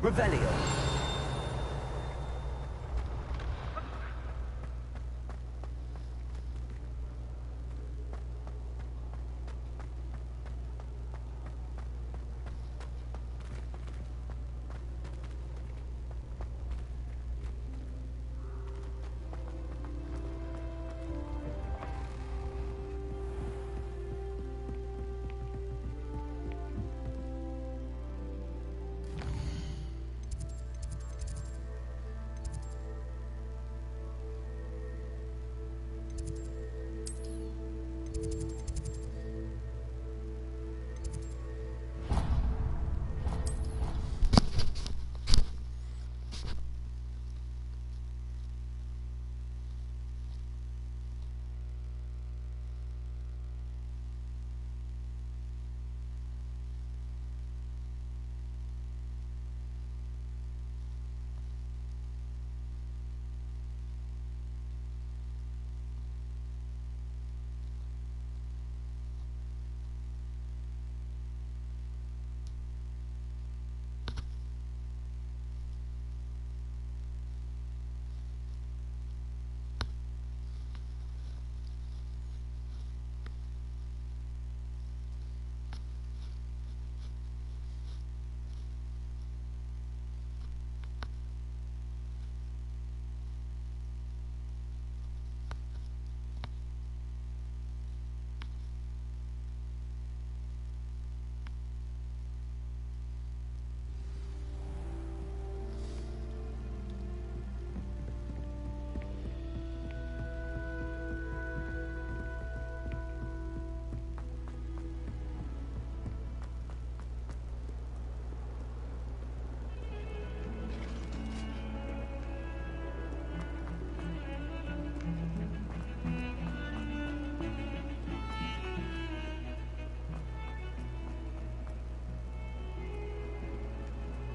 Revelio.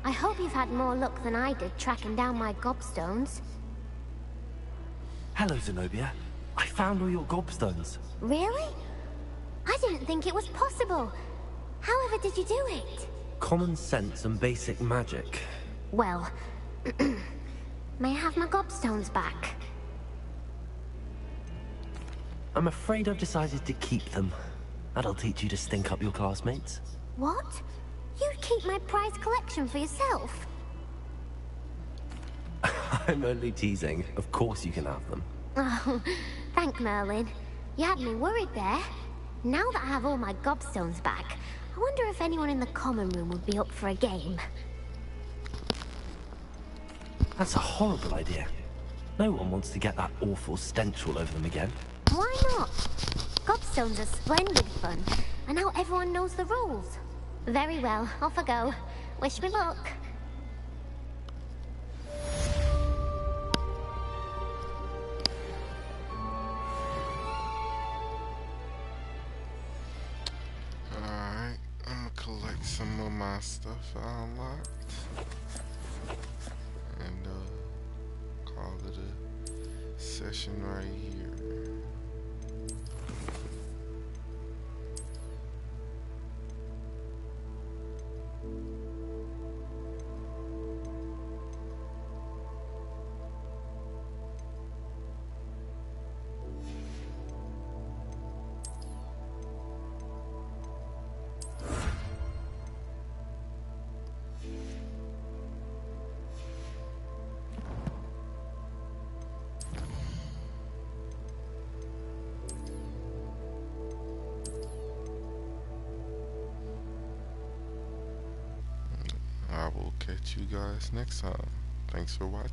I hope you've had more luck than I did tracking down my gobstones. Hello, Zenobia. I found all your gobstones. Really? I didn't think it was possible. However did you do it? Common sense and basic magic. Well, may I have my gobstones back? I'm afraid I've decided to keep them. That'll teach you to stink up your classmates. What? You'd keep my prized collection for yourself? I'm only teasing. Of course you can have them. Oh, thank Merlin. You had me worried there. Now that I have all my gobstones back, I wonder if anyone in the common room would be up for a game. That's a horrible idea. No one wants to get that awful stench all over them again. Why not? Gobstones are splendid fun, and now everyone knows the rules. Very well, off I go. Wish me luck. Alright, I'm gonna collect some of my stuff I unlocked. And call it a session right here. I will catch you guys next time. Thanks for watching.